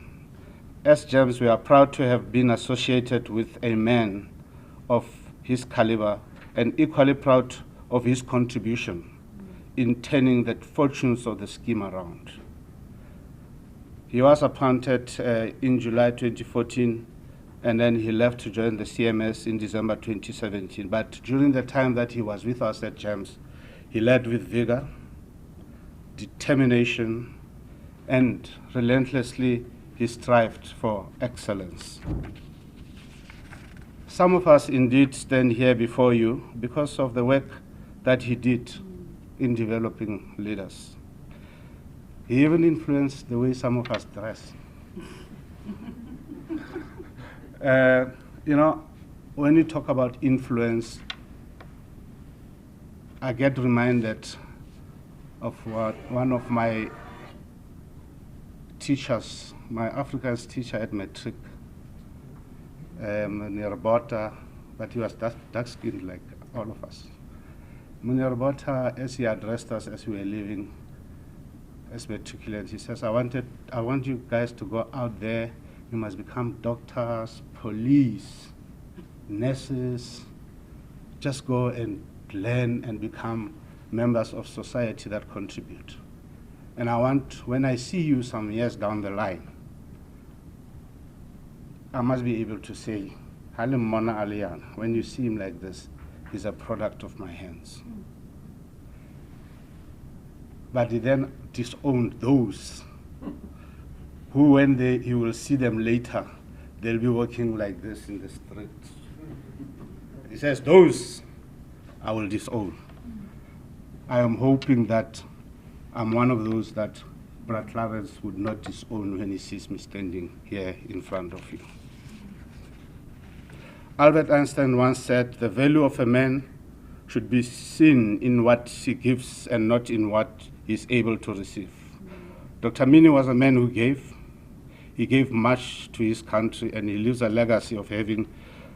J: as GEMS, we are proud to have been associated with a man of his caliber and equally proud of his contribution in turning the fortunes of the scheme around. He was appointed in July 2014, and then he left to join the CMS in December 2017. But during the time that he was with us at GEMS, he led with vigor, determination, and relentlessly he strived for excellence. Some of us indeed stand here before you because of the work that he did in developing leaders. He even influenced the way some of us dress. You know, when you talk about influence, I get reminded of what one of my teachers, my Afrikaans teacher at matric, Munerbota, but he was dark-skinned like all of us. Munerbota, as he addressed us as we were leaving as matriculants, he says, I want you guys to go out there. You must become doctors, police, nurses. Just go and learn and become members of society that contribute. And I want, when I see you some years down the line, I must be able to say, Halim Mona Alian, when you see him like this, he's a product of my hands. But he then disowned those who, when you will see them later, they'll be walking like this in the streets. He says, those I will disown. I am hoping that I'm one of those that Brad Clarence would not disown when he sees me standing here in front of you. Albert Einstein once said, the value of a man should be seen in what he gives and not in what he is able to receive. Dr. Mini was a man who gave. He gave much to his country, and he leaves a legacy of having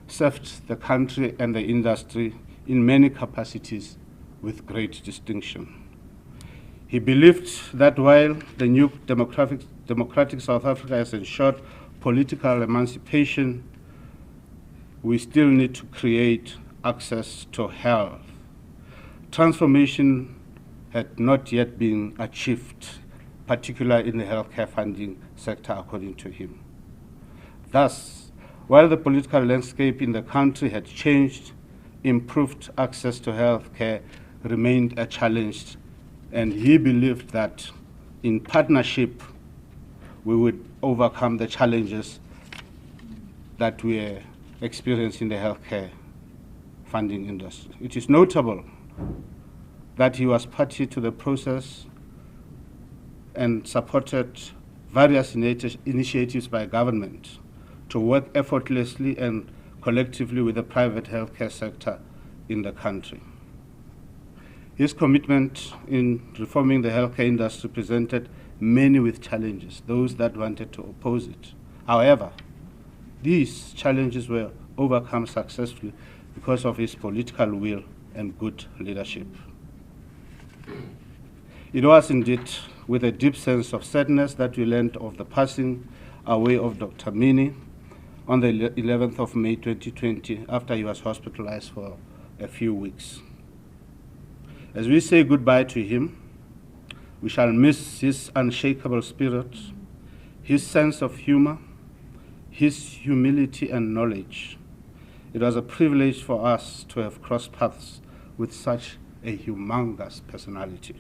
J: served the country and the industry in many capacities with great distinction. He believed that while the new democratic South Africa has ensured political emancipation, we still need to create access to health. Transformation had not yet been achieved, particularly in the healthcare funding sector, according to him. Thus, while the political landscape in the country had changed, improved access to healthcare remained a challenge, and he believed that in partnership we would overcome the challenges that we are experiencing in the healthcare funding industry. It is notable that he was party to the process and supported various initiatives by government to work effortlessly and collectively with the private healthcare sector in the country. His commitment in reforming the healthcare industry presented many with challenges, those that wanted to oppose it. However, these challenges were overcome successfully because of his political will and good leadership. It was indeed with a deep sense of sadness that we learned of the passing away of Dr. Mini on the 11th of May 2020 after he was hospitalized for a few weeks. As we say goodbye to him, we shall miss his unshakable spirit, his sense of humor, his humility and knowledge. It was a privilege for us to have crossed paths with such a humongous personality.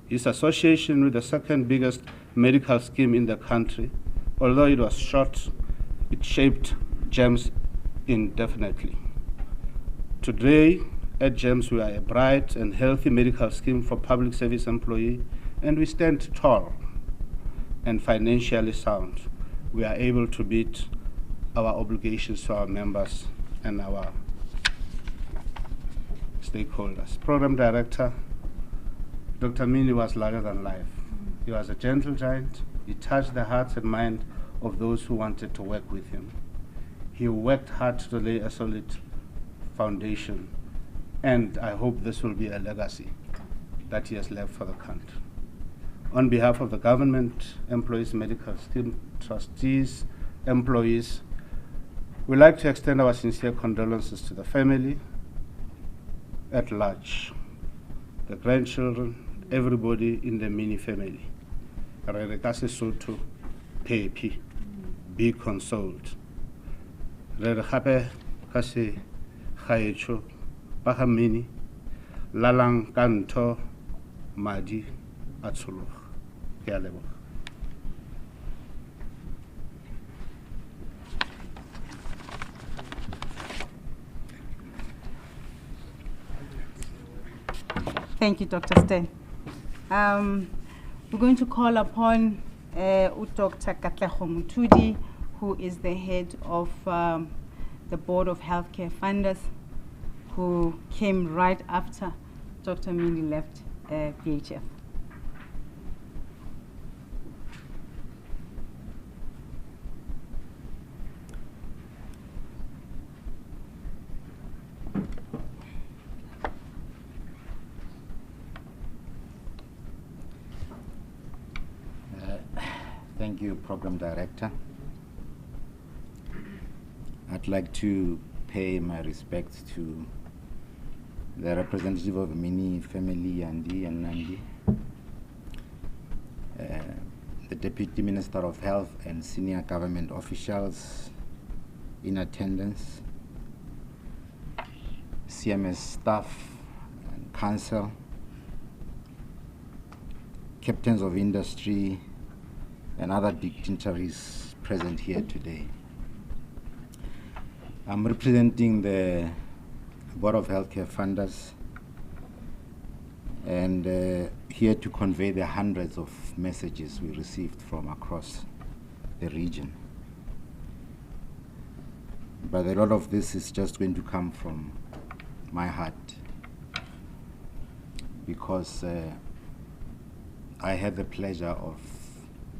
J: His association with the second biggest medical scheme in the country, although it was short, it shaped GEMS indefinitely. Today, at GEMS, we are a bright and healthy medical scheme for public service employees, and we stand tall and financially sound. We are able to meet our obligations to our members and our stakeholders. Program Director, Dr. Mini was larger than life. He was a gentle giant. He touched the hearts and mind of those who wanted to work with him. He worked hard to lay a solid foundation, and I hope this will be a legacy that he has left for the country. On behalf of the government, employees, medical scheme trustees, employees, we'd like to extend our sincere condolences to the family at large, the grandchildren, everybody in the Mini family. Re ka Sesotho, phephi, be consoled. Re re gape ka se gaetsho ba ga Mini, lalang ka ntho madi a tshologa. Ke a leboga.
B: Thank you, Dr. Stan. We're going to call upon Dr. Katlego Mutudi, who is the head of the Board of Healthcare Funders, who came right after Dr. Mini left PHF.
K: Thank you, Program Director. I'd like to pay my respects to the representative of the Mini family, Yandi and Nandi, the Deputy Minister of Health and senior government officials in attendance, CMS staff and council, captains of industry, and other dignitaries present here today. I'm representing the Board of Healthcare Funders and here to convey the hundreds of messages we received from across the region. But a lot of this is just going to come from my heart because I had the pleasure of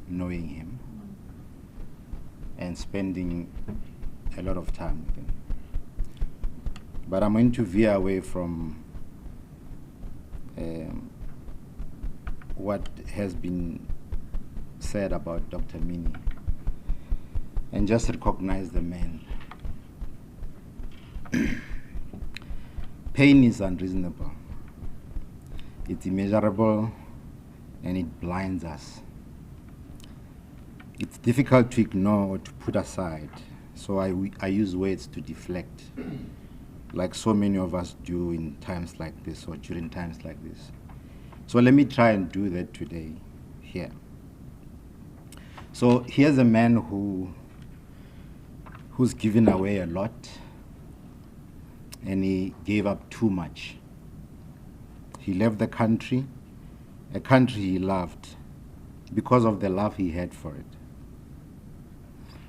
K: knowing him and spending a lot of time with him. But I'm going to veer away from what has been said about Dr. Mini and just recognize the man. Pain is unreasonable. It's immeasurable and it blinds us. It's difficult to ignore or to put aside, so I use words to deflect, like so many of us do in times like this or during times like this. So let me try and do that today here. So here's a man who's given away a lot, and he gave up too much. He left the country, a country he loved, because of the love he had for it.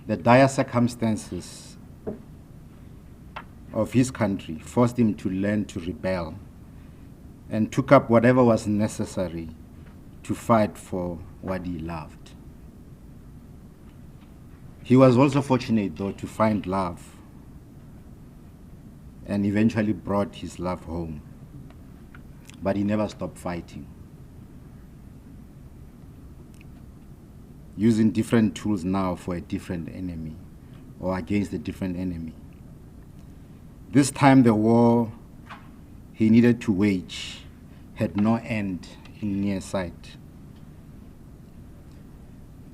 K: The dire circumstances of his country forced him to learn to rebel and took up whatever was necessary to fight for what he loved. He was also fortunate, though, to find love and eventually brought his love home. But he never stopped fighting, using different tools now for a different enemy or against a different enemy. This time the war he needed to wage had no end in near sight.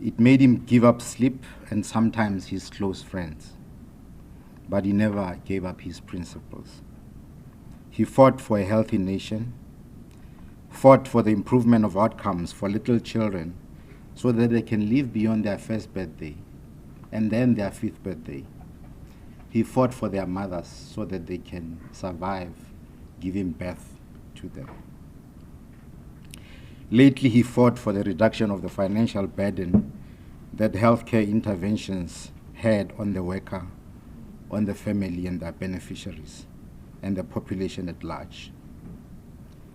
K: It made him give up sleep and sometimes his close friends, but he never gave up his principles. He fought for a healthy nation, fought for the improvement of outcomes for little children so that they can live beyond their first birthday and then their fifth birthday. He fought for their mothers so that they can survive giving birth to them. Lately, he fought for the reduction of the financial burden that healthcare interventions had on the worker, on the family and their beneficiaries, and the population at large.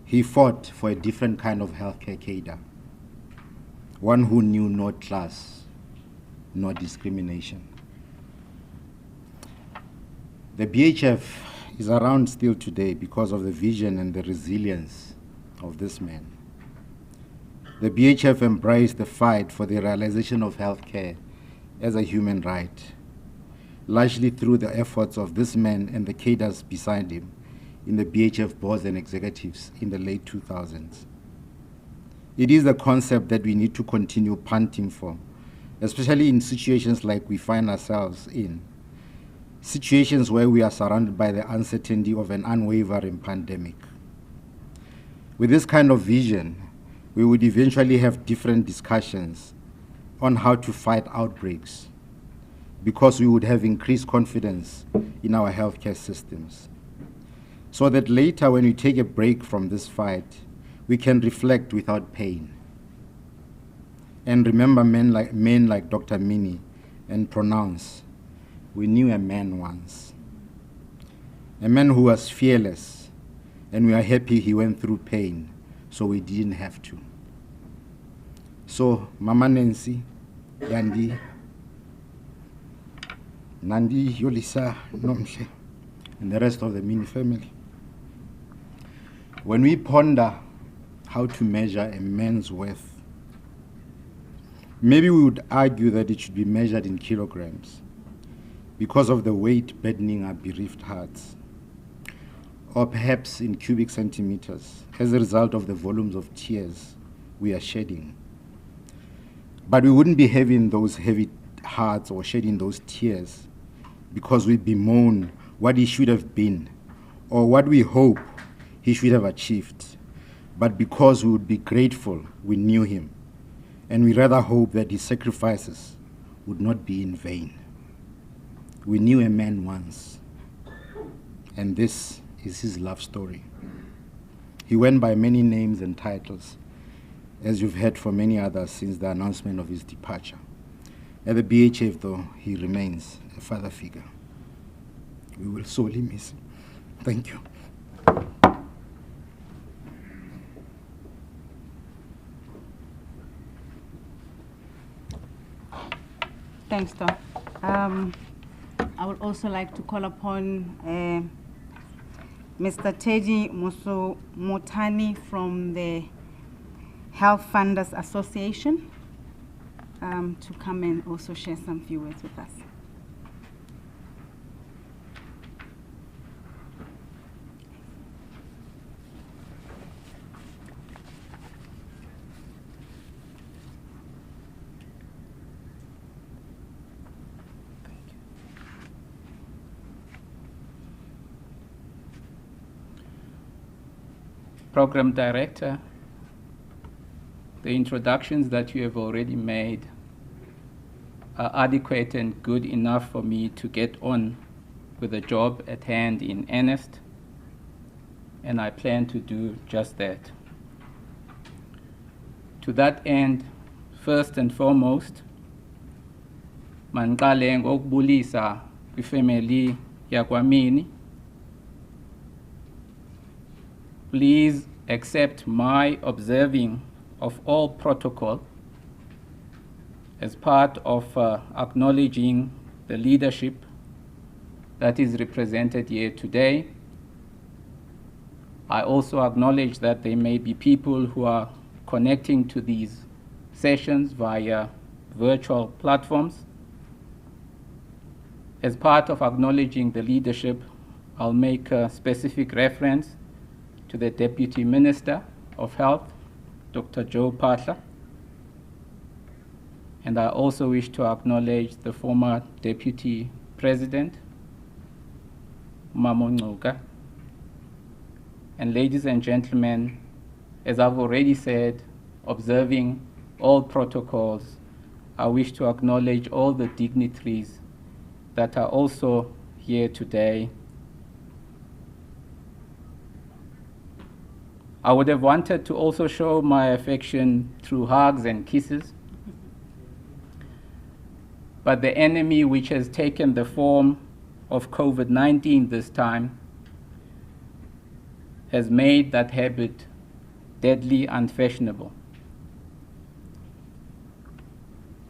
K: He fought for a different kind of healthcare cadre, one who knew no class, no discrimination. The BHF is around still today because of the vision and the resilience of this man. The BHF embraced the fight for the realization of healthcare as a human right, largely through the efforts of this man and the cadres beside him in the BHF boards and executives in the late 2000s. It is a concept that we need to continue punting for, especially in situations like we find ourselves in, situations where we are surrounded by the uncertainty of an unwavering pandemic. With this kind of vision, we would eventually have different discussions on how to fight outbreaks, because we would have increased confidence in our healthcare systems, so that later when we take a break from this fight, we can reflect without pain and remember men like Dr. Mini and pronounce, we knew a man once, a man who was fearless, and we are happy he went through pain so we didn't have to. So Mama Nancy, Yandi, Nandi, Yolisa, Nomshe, and the rest of the Mini family. When we ponder how to measure a man's worth, maybe we would argue that it should be measured in kilograms because of the weight burdening our bereaved hearts, or perhaps in cubic centimeters as a result of the volumes of tears we are shedding. But we wouldn't be having those heavy hearts or shedding those tears because we bemoan what he should have been or what we hope he should have achieved, but because we would be grateful we knew him, and we rather hope that his sacrifices would not be in vain. We knew a man once, and this is his love story. He went by many names and titles, as you've heard from many others since the announcement of his departure. At the BHF, though, he remains a father figure. We will sorely miss him. Thank you.
B: Thanks, Tom. I would also like to call upon Mr. Teddy Motani from the Health Funders Association to come and also share some few words with us.
L: Program Director, the introductions that you have already made are adequate and good enough for me to get on with the job at hand in earnest, and I plan to do just that. To that end, first and foremost, manqale ngokubulisa kwifamily yakwaMini. Please accept my observing of all protocol as part of acknowledging the leadership that is represented here today. I also acknowledge that there may be people who are connecting to these sessions via virtual platforms. As part of acknowledging the leadership, I'll make a specific reference to the Deputy Minister of Health, Dr. Joe Pahla. And I also wish to acknowledge the former Deputy President, Mamongoka. And ladies and gentlemen, as I've already said, observing all protocols, I wish to acknowledge all the dignitaries that are also here today. I would have wanted to also show my affection through hugs and kisses, but the enemy, which has taken the form of COVID-19 this time, has made that habit deadly unfashionable.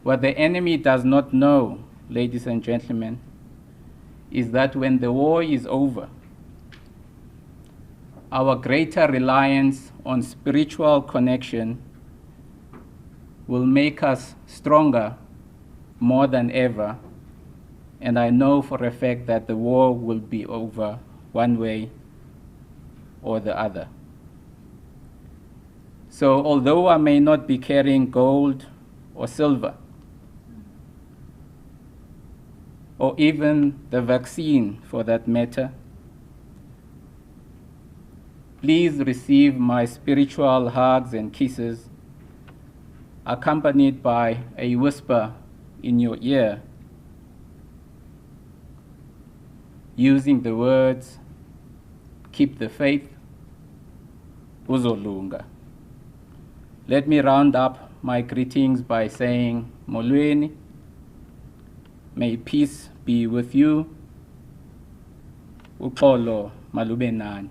L: What the enemy does not know, ladies and gentlemen, is that when the war is over, our greater reliance on spiritual connection will make us stronger more than ever, and I know for a fact that the war will be over one way or the other. So although I may not be carrying gold or silver, or even the vaccine for that matter, please receive my spiritual hugs and kisses, accompanied by a whisper in your ear, using the words, "Keep the faith, uzolunga." Let me round up my greetings by saying, Molweni, may peace be with you, uxolo malube nani.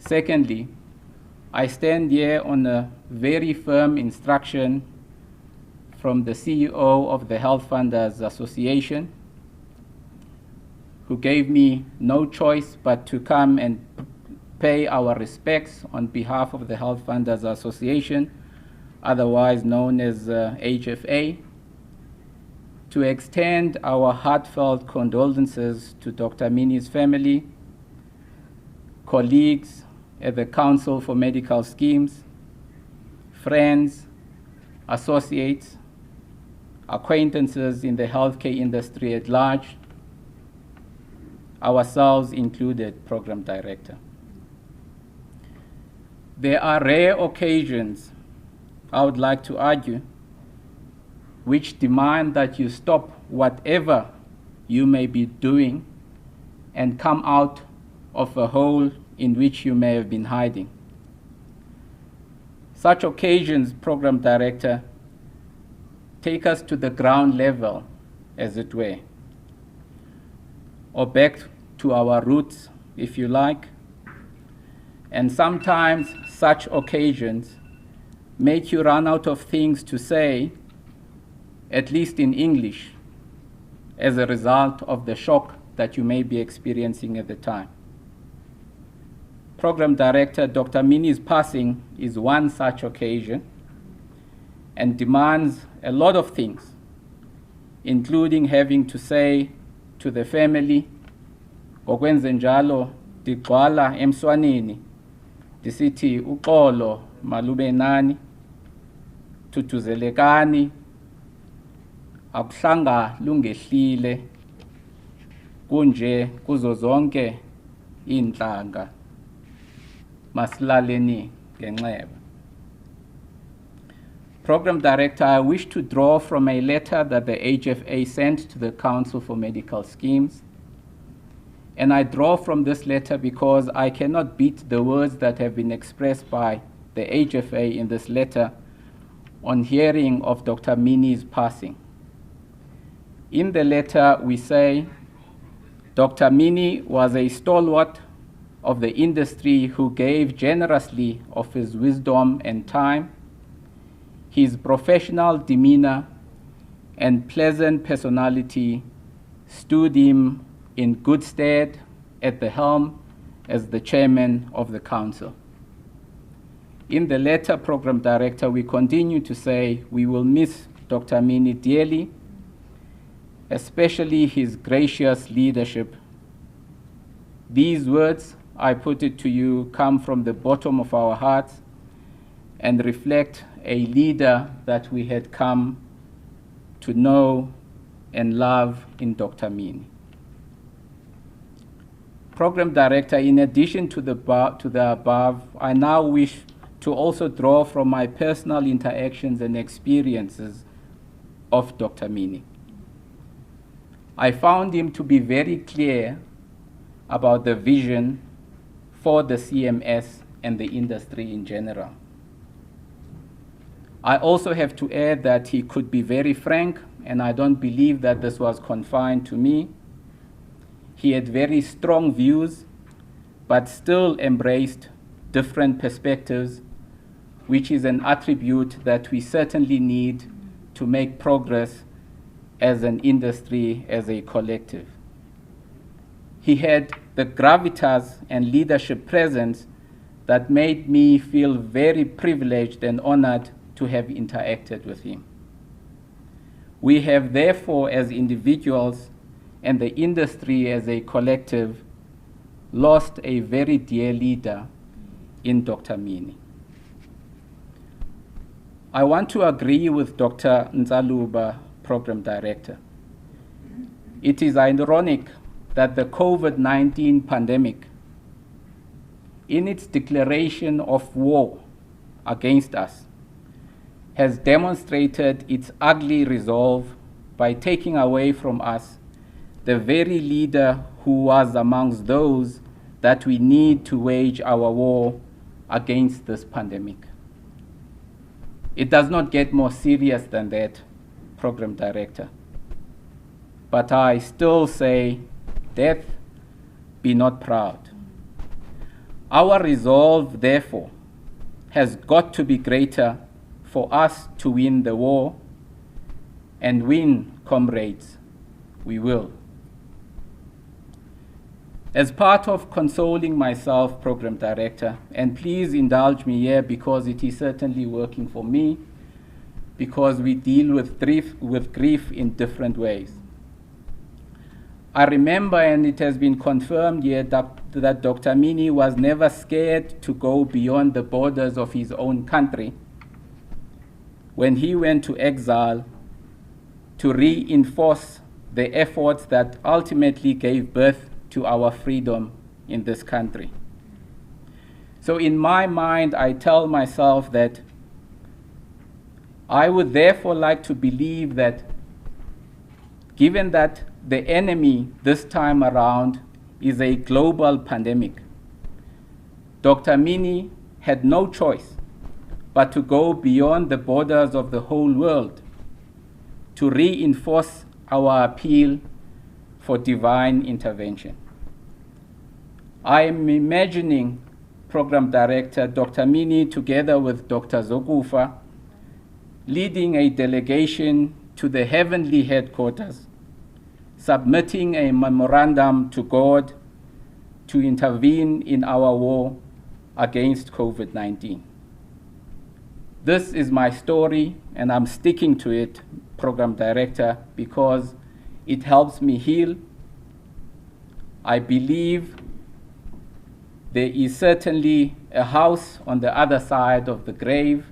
L: Secondly, I stand here on a very firm instruction from the CEO of the Health Funders Association, who gave me no choice but to come and pay our respects on behalf of the Health Funders Association, otherwise known as HFA, to extend our heartfelt condolences to Dr. Mini's family, colleagues at the Council for Medical Schemes, friends, associates, acquaintances in the healthcare industry at large, ourselves included, Program Director. There are rare occasions, I would like to argue, which demand that you stop whatever you may be doing and come out of a hole in which you may have been hiding. Such occasions, Program Director, take us to the ground level, as it were, or back to our roots, if you like. And sometimes such occasions make you run out of things to say, at least in English, as a result of the shock that you may be experiencing at the time. Program Director Dr. Mini's passing is one such occasion and demands a lot of things, including having to say to the family, ngokwenzenjalo digcwala emswaneni, disithi uxolo malube nani, tutuzelekani, akuhlanga lungehlile, kunje kuzo zonke inhlanga Masilaleni Genxeba. Program Director, I wish to draw from a letter that the HFA sent to the Council for Medical Schemes. And I draw from this letter because I cannot beat the words that have been expressed by the HFA in this letter on hearing of Dr. Mini's passing. In the letter, we say, Dr. Mini was a stalwart of the industry who gave generously of his wisdom and time. His professional demeanor and pleasant personality stood him in good stead at the helm as the chairman of the council. In the letter, Program Director, we continue to say we will miss Dr. Mini dearly, especially his gracious leadership. These words, I put it to you, come from the bottom of our hearts and reflect a leader that we had come to know and love in Dr. Mini. Program Director, in addition to the above, I now wish to also draw from my personal interactions and experiences of Dr. Mini. I found him to be very clear about the vision for the CMS and the industry in general. I also have to add that he could be very frank, and I don't believe that this was confined to me. He had very strong views, but still embraced different perspectives, which is an attribute that we certainly need to make progress as an industry, as a collective. He had the gravitas and leadership presence that made me feel very privileged and honored to have interacted with him. We have therefore, as individuals and the industry as a collective, lost a very dear leader in Dr. Mini. I want to agree with Dr. Nzaluba, Program Director. It is ironic that the COVID-19 pandemic, in its declaration of war against us, has demonstrated its ugly resolve by taking away from us the very leader who was amongst those that we need to wage our war against this pandemic. It does not get more serious than that, Program Director. But I still say, death, be not proud. Our resolve, therefore, has got to be greater for us to win the war, and win, comrades, we will. As part of consoling myself, Program Director, and please indulge me here because it is certainly working for me, because we deal with grief in different ways. I remember, and it has been confirmed here, that Dr. Mini was never scared to go beyond the borders of his own country when he went to exile to reinforce the efforts that ultimately gave birth to our freedom in this country. So in my mind, I tell myself that I would therefore like to believe that given that the enemy this time around is a global pandemic, Dr. Mini had no choice but to go beyond the borders of the whole world to reinforce our appeal for divine intervention. I am imagining Program Director Dr. Mini together with Dr. Zokufa leading a delegation to the heavenly headquarters, submitting a memorandum to God to intervene in our war against COVID-19. This is my story, and I'm sticking to it, Program Director, because it helps me heal. I believe there is certainly a house on the other side of the grave,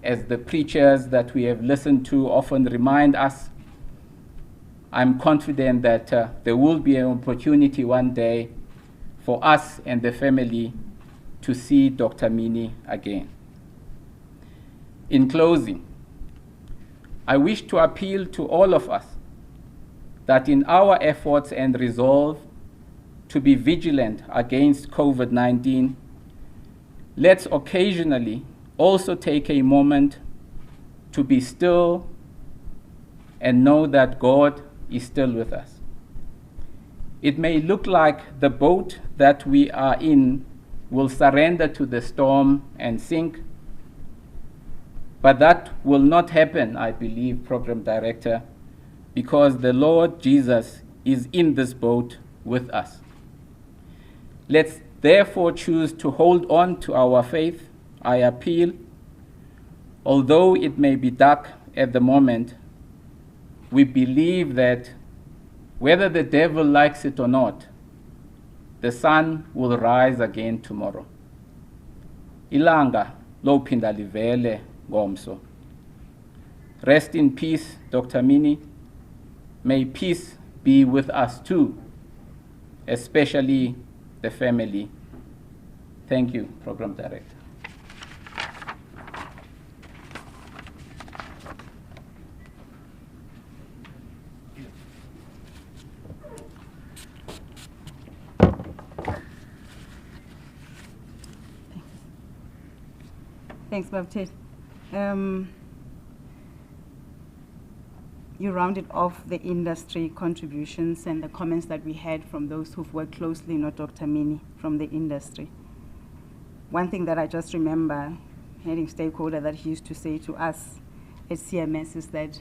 L: as the preachers that we have listened to often remind us. I'm confident that there will be an opportunity one day for us and the family to see Dr. Mini again. In closing, I wish to appeal to all of us that in our efforts and resolve to be vigilant against COVID-19, let's occasionally also take a moment to be still and know that God is still with us. It may look like the boat that we are in will surrender to the storm and sink, but that will not happen, I believe, Program Director, because the Lord Jesus is in this boat with us. Let's therefore choose to hold on to our faith. I appeal, although it may be dark at the moment, we believe that whether the devil likes it or not, the sun will rise again tomorrow. Ilanga lophinda livele ngomso. Rest in peace, Dr. Mini. May peace be with us too, especially the family. Thank you, Program Director.
B: Thanks, Baptiste. You rounded off the industry contributions and the comments that we had from those who've worked closely, not Dr. Mini, from the industry. One thing that I just remember, heading stakeholder, that he used to say to us at CMS is that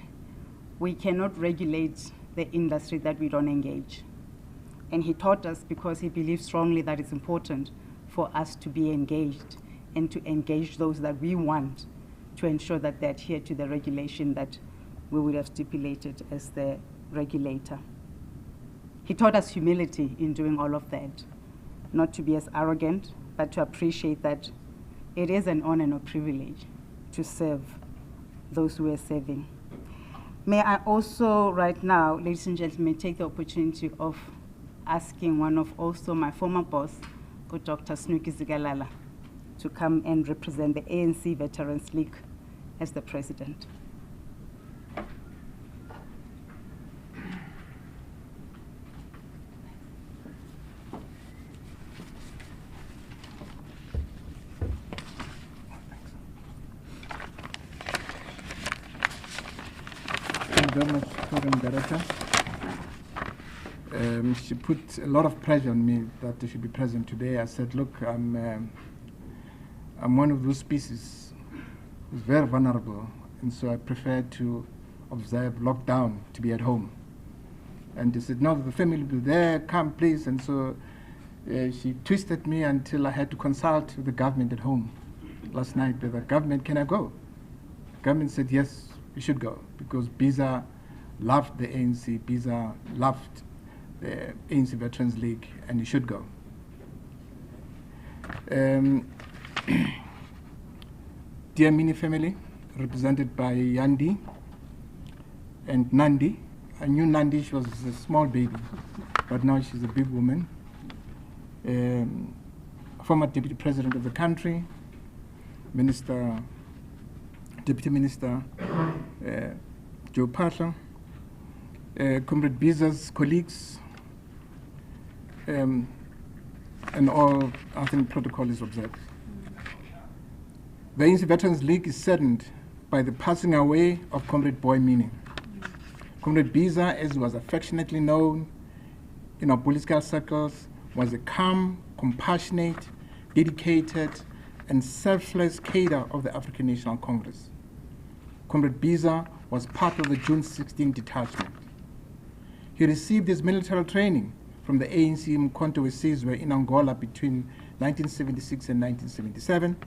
B: we cannot regulate the industry that we don't engage. And he taught us because he believes strongly that it's important for us to be engaged and to engage those that we want to ensure that they adhere to the regulation that we would have stipulated as the regulator. He taught us humility in doing all of that, not to be as arrogant, but to appreciate that it is an honor and a privilege to serve those who are serving. May I also right now, ladies and gentlemen, take the opportunity of asking one of also my former boss, Dr. Snuki Zigalala, to come and represent the ANC Veterans League as the president.
I: Thank you very much, Program Director. She put a lot of pressure on me that I should be present today. I said, look, I'm one of those species who's very vulnerable, and so I prefer to observe lockdown, to be at home. And they said, no, the family will be there, come please. And so she twisted me until I had to consult with the government at home last night. With the government, can I go? The government said, yes, you should go, because Biza loved the ANC, Biza loved the ANC Veterans League, and you should go. Dear Mini family, represented by Yandi and Nandi. I knew Nandi, she was a small baby, but now she's a big woman. Former Deputy President of the country, Deputy Minister Joe Pasha, Comrade Biza's colleagues, and all, I think, protocol is observed. The ANC Veterans League is saddened by the passing away of Comrade Boy Mini. Comrade Biza, as was affectionately known in our political circles, was a calm, compassionate, dedicated, and selfless cadre of the African National Congress. Comrade Biza was part of the June 16 detachment. He received his military training from the ANC Mkhonto weSizwe in Angola between 1976 and 1977.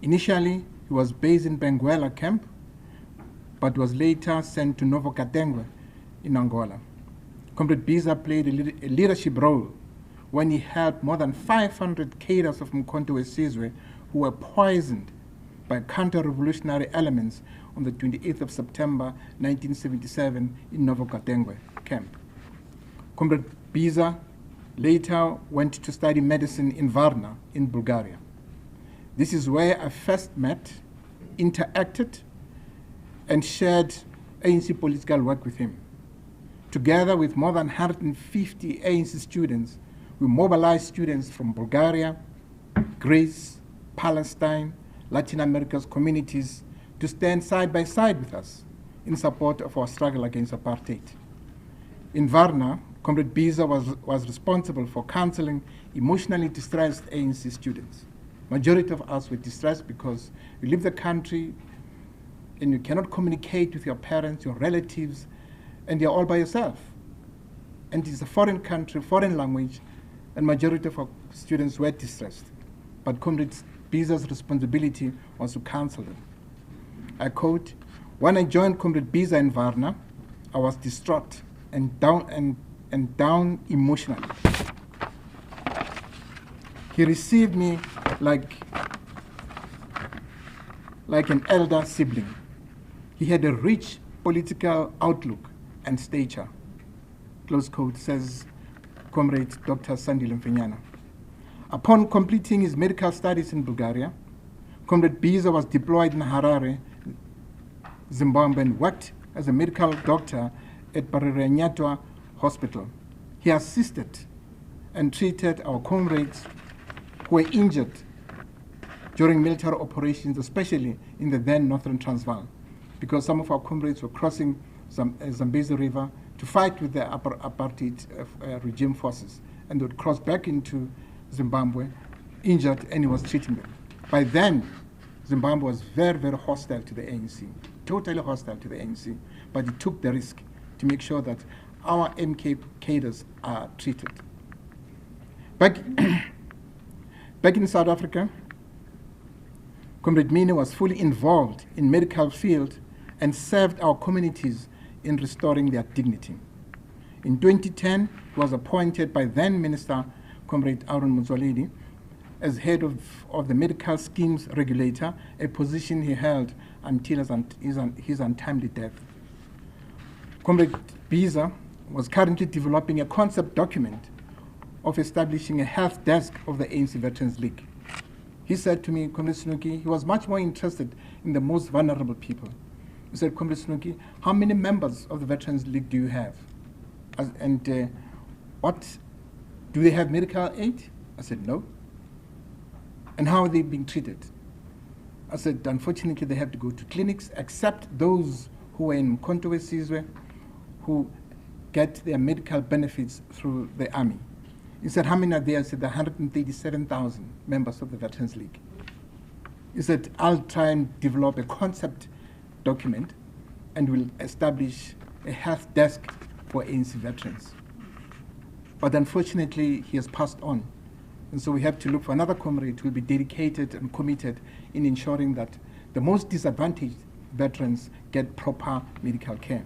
I: Initially, he was based in Benguela camp, but was later sent to Novo Katengwe in Angola. Comrade Biza played a leadership role when he helped more than 500 cadres of Mkhonto weSizwe who were poisoned by counter-revolutionary elements on the 28th of September 1977 in Novo Katengwe camp. Comrade Biza later went to study medicine in Varna in Bulgaria. This is where I first met, interacted, and shared ANC political work with him. Together with more than 150 ANC students, we mobilized students from Bulgaria, Greece, Palestine, Latin America's communities to stand side by side with us in support of our struggle against apartheid. In Varna, Comrade Biza was responsible for counseling emotionally distressed ANC students. Majority of us were distressed because you leave the country and you cannot communicate with your parents, your relatives, and you're all by yourself. And it's a foreign country, foreign language, and majority of our students were distressed. But Comrade Biza's responsibility was to counsel them. I quote, "When I joined Comrade Biza in Varna, I was distraught and down emotionally. He received me like an elder sibling. He had a rich political outlook and stature," close quote, says Comrade Dr. Sandile Mfenyana. Upon completing his medical studies in Bulgaria, Comrade Biza was deployed in Harare, Zimbabwe, and worked as a medical doctor at Bareranyatwa Hospital. He assisted and treated our comrades who were injured during military operations, especially in the then Northern Transvaal, because some of our comrades were crossing Zambezi River to fight with the apartheid regime forces, and they would cross back into Zimbabwe, injured, and he was treating them. By then, Zimbabwe was very, very hostile to the ANC, totally hostile to the ANC, but he took the risk to make sure that our MK cadres are treated. Back in South Africa, Comrade Mini was fully involved in medical field and served our communities in restoring their dignity. In 2010, he was appointed by then Minister Comrade Aaron Motsoaledi as head of the medical schemes regulator, a position he held until his untimely death. Comrade Biza was currently developing a concept document of establishing a health desk of the ANC Veterans League. He said to me, Comrade Snuki, he was much more interested in the most vulnerable people. He said, Comrade Snuki, how many members of the Veterans League do you have? What, do they have medical aid? I said, no. And how are they being treated? I said, unfortunately, they have to go to clinics, except those who are in Mkhonto Wesizwe, who get their medical benefits through the army. He said, how many are there? I said, 137,000 members of the Veterans League. He said, I'll try and develop a concept document and will establish a health desk for ANC veterans. But unfortunately, he has passed on. And so we have to look for another comrade who will be dedicated and committed in ensuring that the most disadvantaged veterans get proper medical care.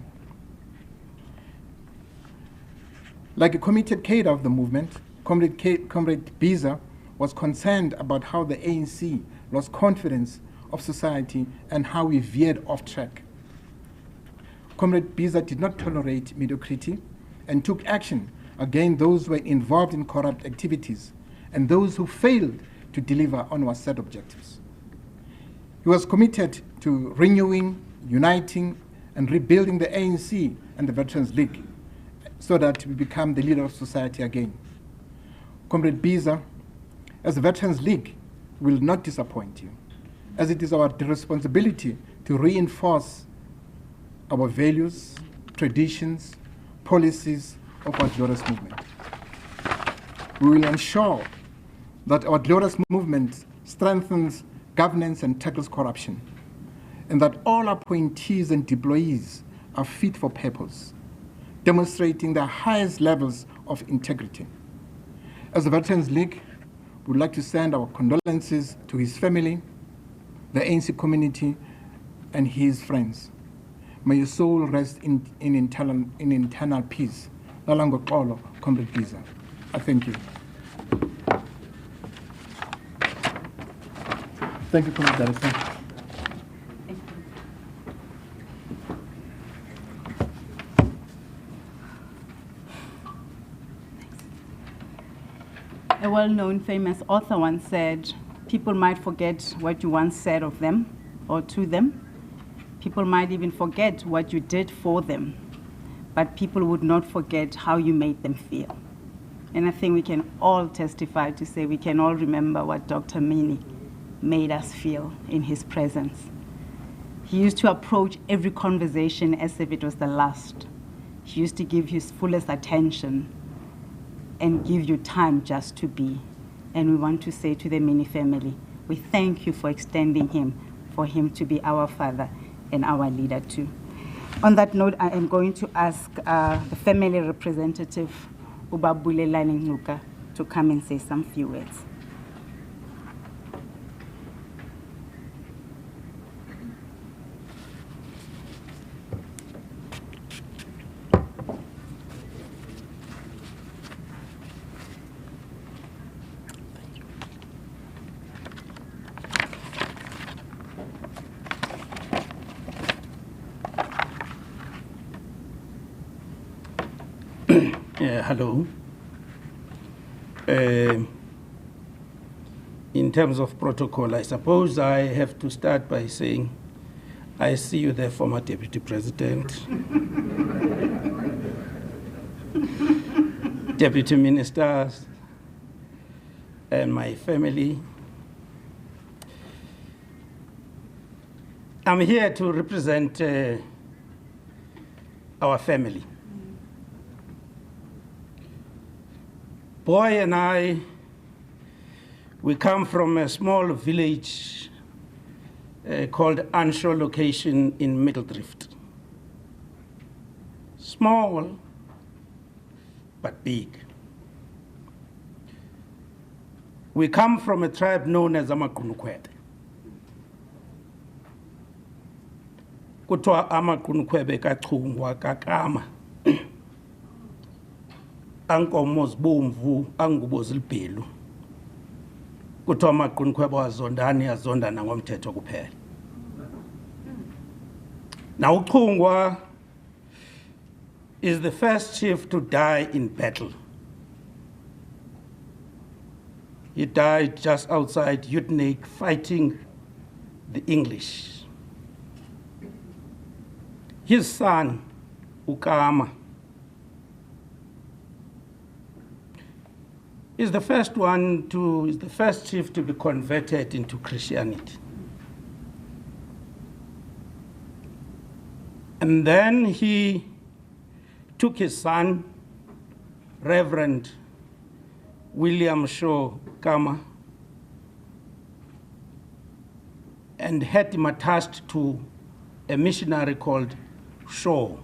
I: Like a committed cadre of the movement, Comrade Biza was concerned about how the ANC lost confidence of society and how we veered off track. Comrade Biza did not tolerate mediocrity and took action against those who were involved in corrupt activities and those who failed to deliver on our set objectives. He was committed to renewing, uniting, and rebuilding the ANC and the Veterans League so that we become the leader of society again. Comrade Biza, as the Veterans League, will not disappoint you, as it is our responsibility to reinforce our values, traditions, policies of our glorious movement. We will ensure that our glorious movement strengthens governance and tackles corruption, and that all appointees and deployees are fit for purpose, demonstrating the highest levels of integrity. As the Veterans League, we would like to send our condolences to his family, the ANC community, and his friends. May your soul rest in eternal peace. Nalango Xolo, Comrade Biza. I thank you. Thank you, Comrade Director.
B: A well-known famous author once said, People might forget what you once said of them or to them. People might even forget what you did for them, but people would not forget how you made them feel. And I think we can all testify to say we can all remember what Dr. Mini made us feel in his presence. He used to approach every conversation as if it was the last. He used to give his fullest attention and give you time just to be. And we want to say to the Mini family, we thank you for extending him, for him to be our father and our leader too. On that note, I am going to ask the family representative, Ubabulelani Ngcuka, to come and say some few words.
M: Hello. In terms of protocol, I suppose I have to start by saying, I see you there, former Deputy President, Deputy Ministers, and my family. I'm here to represent our family. Boy and I, we come from a small village called Anshaw location in Middle Drift. Small, but big. We come from a tribe known as Amakunukwebe. Kutwa Amakunukwebe kachungwa kakama. Ankomo zibomvu angubo zilibhelu kuthiwa amaqunqwebe wazondani azondana ngomthetho kuphela. Now uChungwa is the first chief to die in battle. He died just outside Utenake fighting the English. His son Ukama is the first chief to be converted into Christianity. And then he took his son, Reverend William Shaw Kama, and had him attached to a missionary called Shaw.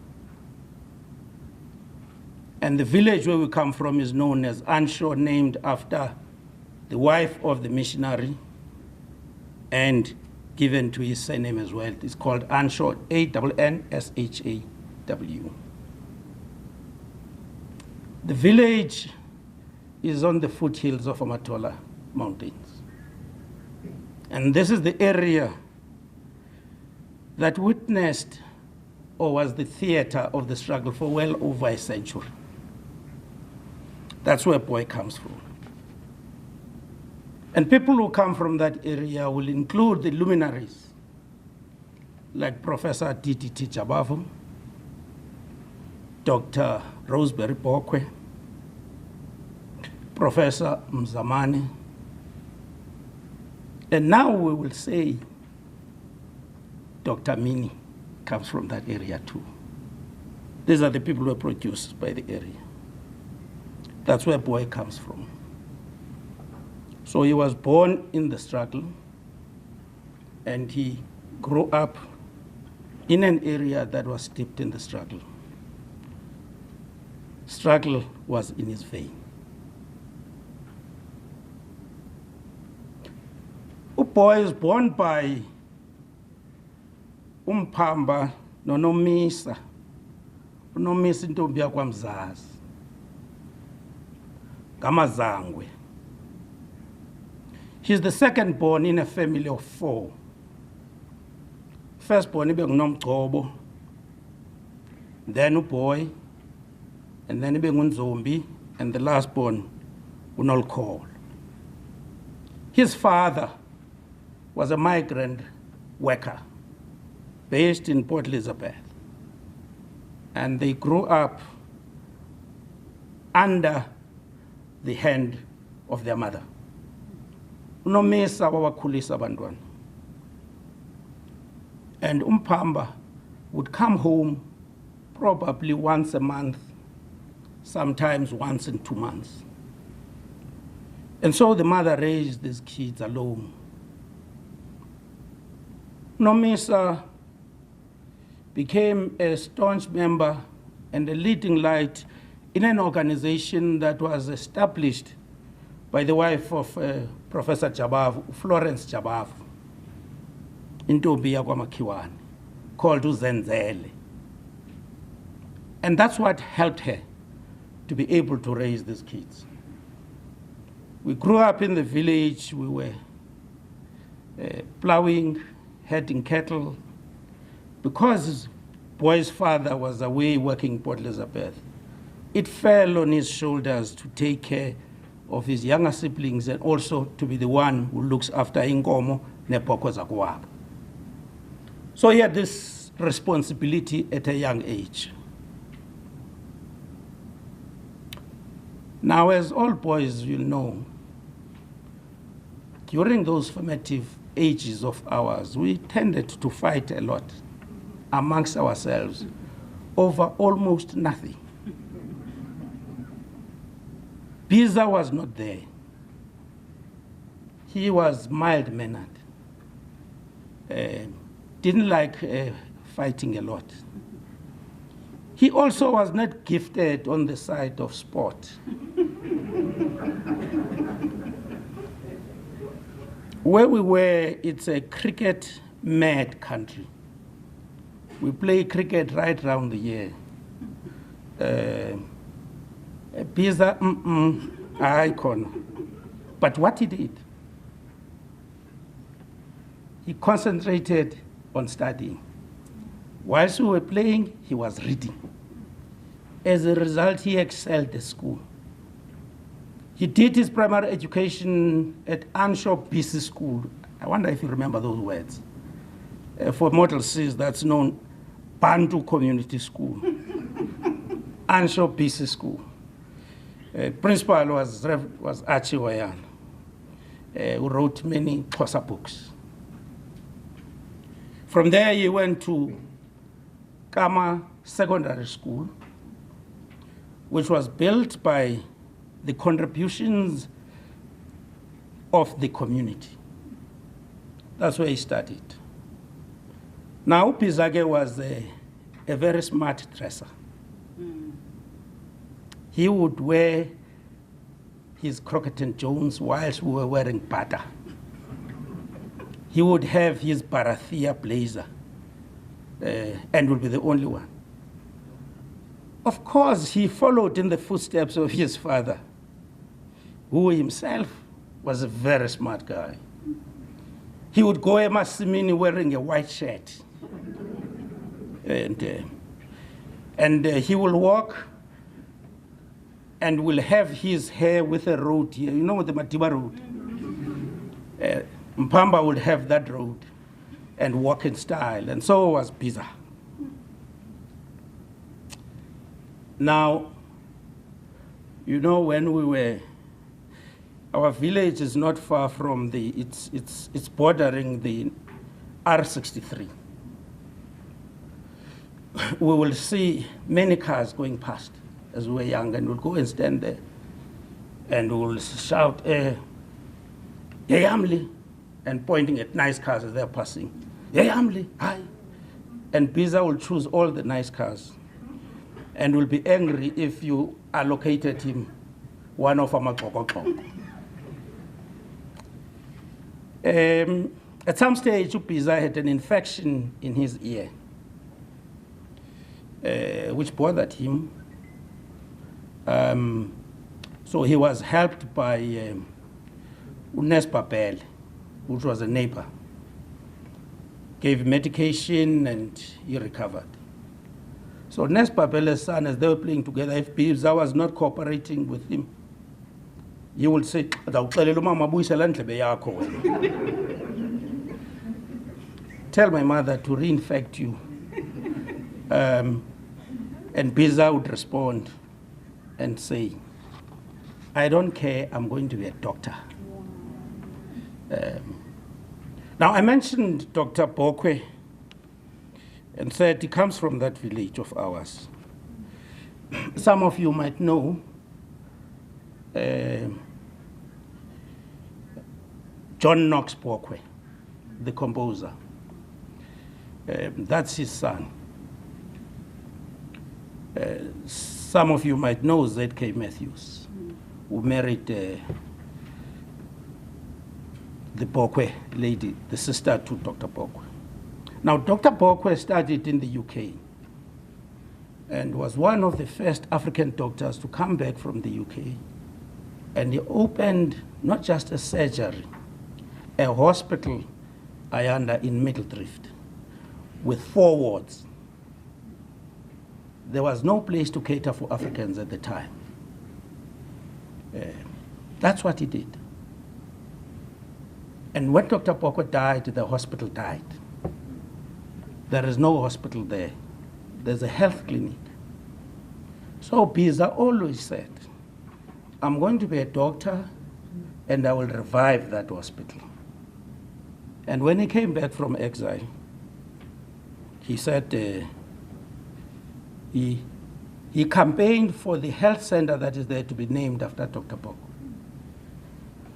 M: And the village where we come from is known as Anshaw, named after the wife of the missionary and given to his surname as well. It's called Anshaw, A-N-N-S-H-A-W. The village is on the foothills of Amatola Mountains. And this is the area that witnessed or was the theater of the struggle for well over a century. That's where Boy comes from. And people who come from that area will include the luminaries, like Professor D.T. Chabavu, Dr. Rosemary Bokwe, Professor Mzamani, and now we will say Dr. Mini comes from that area too. These are the people who are produced by the area. That's where Boy comes from. So he was born in the struggle, and he grew up in an area that was steeped in the struggle. Struggle was in his vein. Boy is born by Umpamba noNomisa. uNomisa intombi yakwamzazi. Gamazangwe. He's the second born in a family of 4. First born ibe nguNomgcobo, then uBoy, and then ibe nguNzombi, and the last born uNolkholo. His father was a migrant worker based in Port Elizabeth. And they grew up under the hand of their mother. Unomesa wawakhulisa abantwana. And Umpamba would come home probably once a month, sometimes once in 2 months. And so the mother raised these kids alone. Nomesa became a staunch member and a leading light in an organization that was established by the wife of Professor Jabavu, Florence Jabavu, intombi yakwaMakhiwane, called uZenzele. And that's what helped her to be able to raise these kids. We grew up in the village. We were plowing, herding cattle. Because boy's father was away working in Port Elizabeth, it fell on his shoulders to take care of his younger siblings and also to be the one who looks after inkomo nepoko zakwabo. So he had this responsibility at a young age. Now, as all boys will know, during those formative ages of ours, we tended to fight a lot amongst ourselves over almost nothing. Biza was not there. He was mild-mannered, didn't like fighting a lot. He also was not gifted on the side of sport. Where we were, it's a cricket-mad country. We play cricket right around the year. Biza, icon. But what he did, he concentrated on studying. Whilst we were playing, he was reading. As a result, he excelled at school. He did his primary education at Anshaw BC School. I wonder if you remember those words. For Model Cs, that's known Bantu Community School. Anshaw BC School. Principal was Archie Wayan, who wrote many Xhosa books. From there, he went to Kama Secondary School, which was built by the contributions of the community. That's where he studied. Now, Pizage was a very smart dresser. He would wear his Crockett & Jones whilst we were wearing Bata. He would have his Barathea blazer and would be the only one. Of course, he followed in the footsteps of his father, who himself was a very smart guy. He would go emasimini wearing a white shirt. And he will walk and will have his hair with a road here. You know the Matiba road? Mpamba would have that road and walk in style, and so was Biza. Now, you know, when we were, our village is not far from it's bordering the R63. We will see many cars going past as we were young, and we'll go and stand there and we'll shout, Yayamli, and pointing at nice cars as they're passing. Yayamli, hi. And Biza will choose all the nice cars and will be angry if you allocated him one of Amakokokok. At some stage, Biza had an infection in his ear, which bothered him. So he was helped by Unes Papel, which was a neighbor. Gave him medication and he recovered. So Nes Papel's son, as they were playing together, if Biza was not cooperating with him, you will say, "Ndawuxelela umama buyisela ndlebe yakho wena." Tell my mother to reinfect you. And Biza would respond and say, "I don't care, I'm going to be a doctor." Now, I mentioned Dr. Bokwe and said he comes from that village of ours. Some of you might know John Knox Bokwe, the composer. That's his son. Some of you might know Z.K. Matthews, who married the Bokwe lady, the sister to Dr. Bokwe. Now, Dr. Bokwe studied in the UK and was one of the first African doctors to come back from the UK. And he opened not just a surgery, a hospital, Ayanda, in Middledrift, with 4 wards. There was no place to cater for Africans at the time. That's what he did. And when Dr. Bokwe died, the hospital died. There is no hospital there. There's a health clinic. So Biza always said, "I'm going to be a doctor and I will revive that hospital." And when he came back from exile, he said he campaigned for the health center that is there to be named after Dr. Bokwe.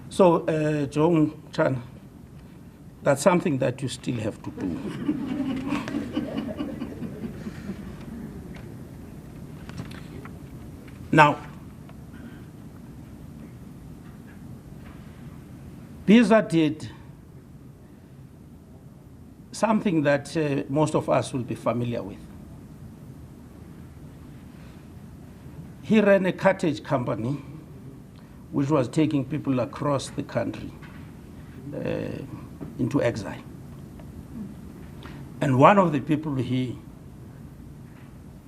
M: So, John Chan, that's something that you still have to do. Now, Biza did something that most of us will be familiar with. He ran a cottage company which was taking people across the country into exile. And one of the people he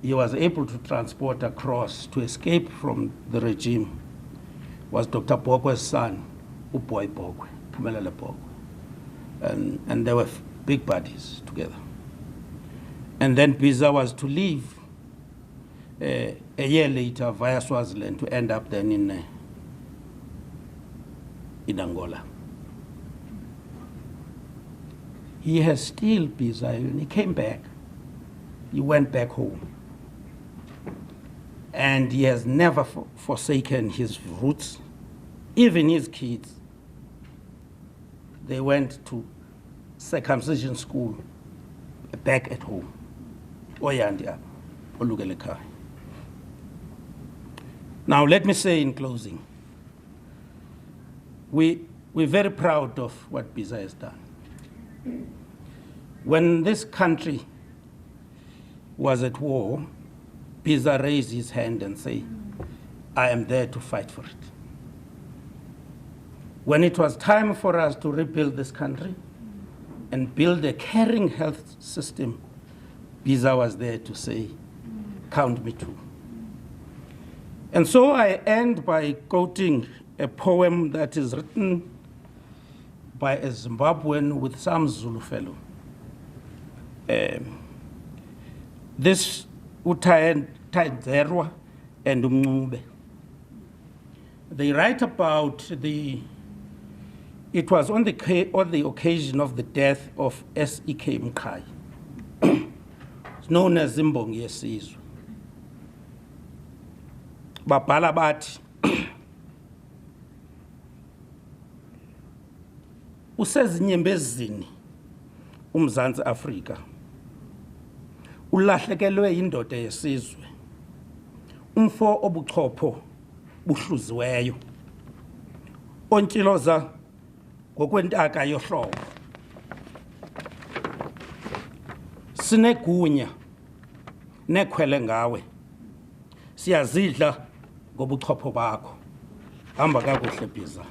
M: was able to transport across to escape from the regime was Dr. Bokwe's son, Uboy Bokwe, Phumelele Bokwe. And they were big buddies together. And then Biza was to leave a year later via Swaziland to end up then in Angola. He has still Biza, and he came back. He went back home. And he has never forsaken his roots. Even his kids, they went to circumcision school back at home. Oyandia, Olugelekai. Now, let me say in closing, we're very proud of what Biza has done. When this country was at war, Biza raised his hand and said, "I am there to fight for it." When it was time for us to rebuild this country and build a caring health system, Biza was there to say, "Count me too." And so I end by quoting a poem that is written by a Zimbabwean with some Zulu fellow. This Utayendzerwa and Umncube. They write about it was on the occasion of the death of S.E.K. Mkhai, known as Zimbongi Yesizwe. Babhala bathi usezinyembezini uMzantsi Afrika ulahlekelwe yindoda yesizwe umfo obuchopho buhluziweyo ontshiloza ngokwentaka yohlobo sinegunya nekhwele ngawe siyazidla ngobuchopho bakho hamba kakuhle Biza.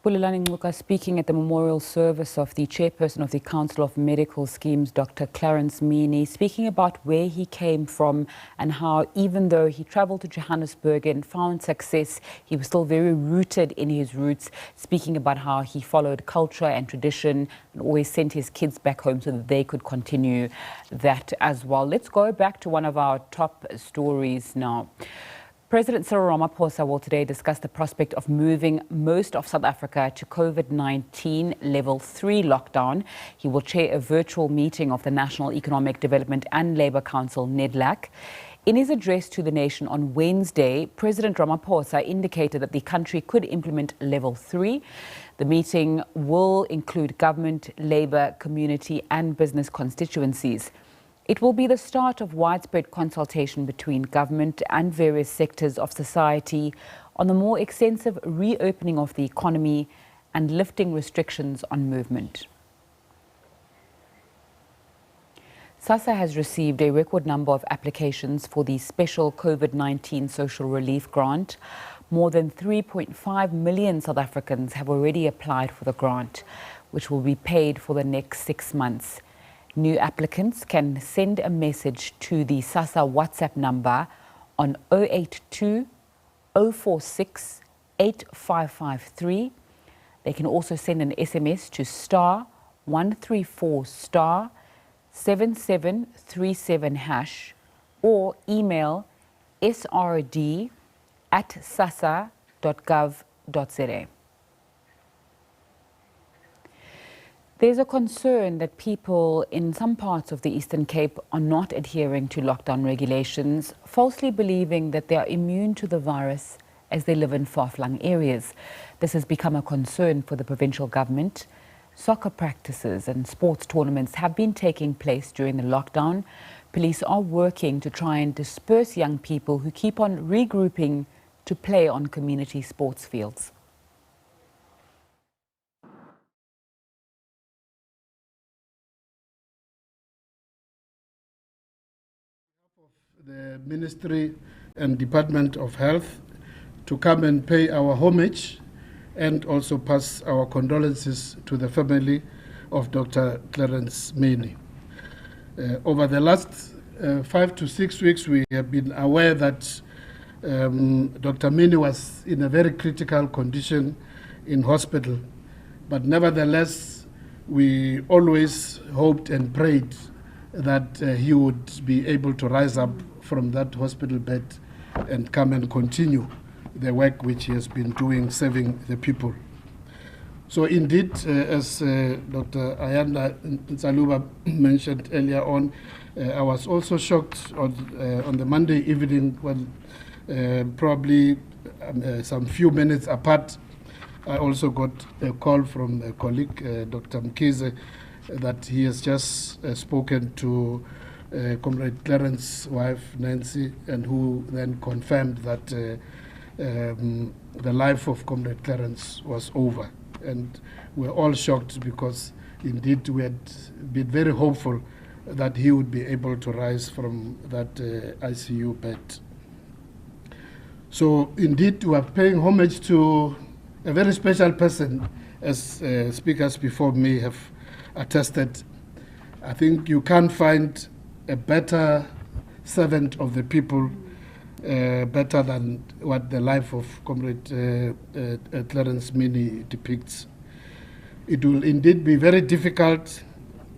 N: Bulelani Ngcuka speaking at the memorial service of the chairperson of the Council of Medical Schemes, Dr. Clarence Mini, speaking about where he came from and how even though he travelled to Johannesburg and found success, he was still very rooted in his roots, speaking about how he followed culture and tradition and always sent his kids back home so that they could continue that as well. Let's go back to one of our top stories now. President Cyril Ramaphosa will today discuss the prospect of moving most of South Africa to COVID-19 level 3 lockdown. He will chair a virtual meeting of the National Economic Development and Labour Council, NEDLAC. In his address to the nation on Wednesday, President Ramaphosa indicated that the country could implement level 3. The meeting will include government, labour, community and business constituencies. It will be the start of widespread consultation between government and various sectors of society on the more extensive reopening of the economy and lifting restrictions on movement. SASSA has received a record number of applications for the special COVID-19 social relief grant. More than 3.5 million South Africans have already applied for the grant, which will be paid for the next 6 months. New applicants can send a message to the SASSA WhatsApp number on 082 046 8553. They can also send an SMS to *134* 7737# or email srd@sassa.gov.za. There's a concern that people in some parts of the Eastern Cape are not adhering to lockdown regulations, falsely believing that they are immune to the virus as they live in far-flung areas. This has become a concern for the provincial government. Soccer practices and sports tournaments have been taking place during the lockdown. Police are working to try and disperse young people who keep on regrouping to play on community sports fields.
O: The Ministry and Department of Health to come and pay our homage and also pass our condolences to the family of Dr. Clarence Mini. Over the last 5 to 6 weeks, we have been aware that Dr. Mini was in a very critical condition in hospital, but nevertheless, we always hoped and prayed that he would be able to rise up from that hospital bed and come and continue the work which he has been doing, serving the people. So indeed, as Dr. Ayanda Nsaluba mentioned earlier on, I was also shocked on the Monday evening when probably some few minutes apart, I also got a call from a colleague, Dr. Mkize, that he has just spoken to Comrade Clarence's wife, Nancy, and who then confirmed that the life of Comrade Clarence was over. And we're all shocked because indeed we had been very hopeful that he would be able to rise from that ICU bed. So indeed we are paying homage to a very special person, as speakers before me have attested. I think you can't find a better servant of the people, better than what the life of Comrade Clarence Mini depicts. It will indeed be very difficult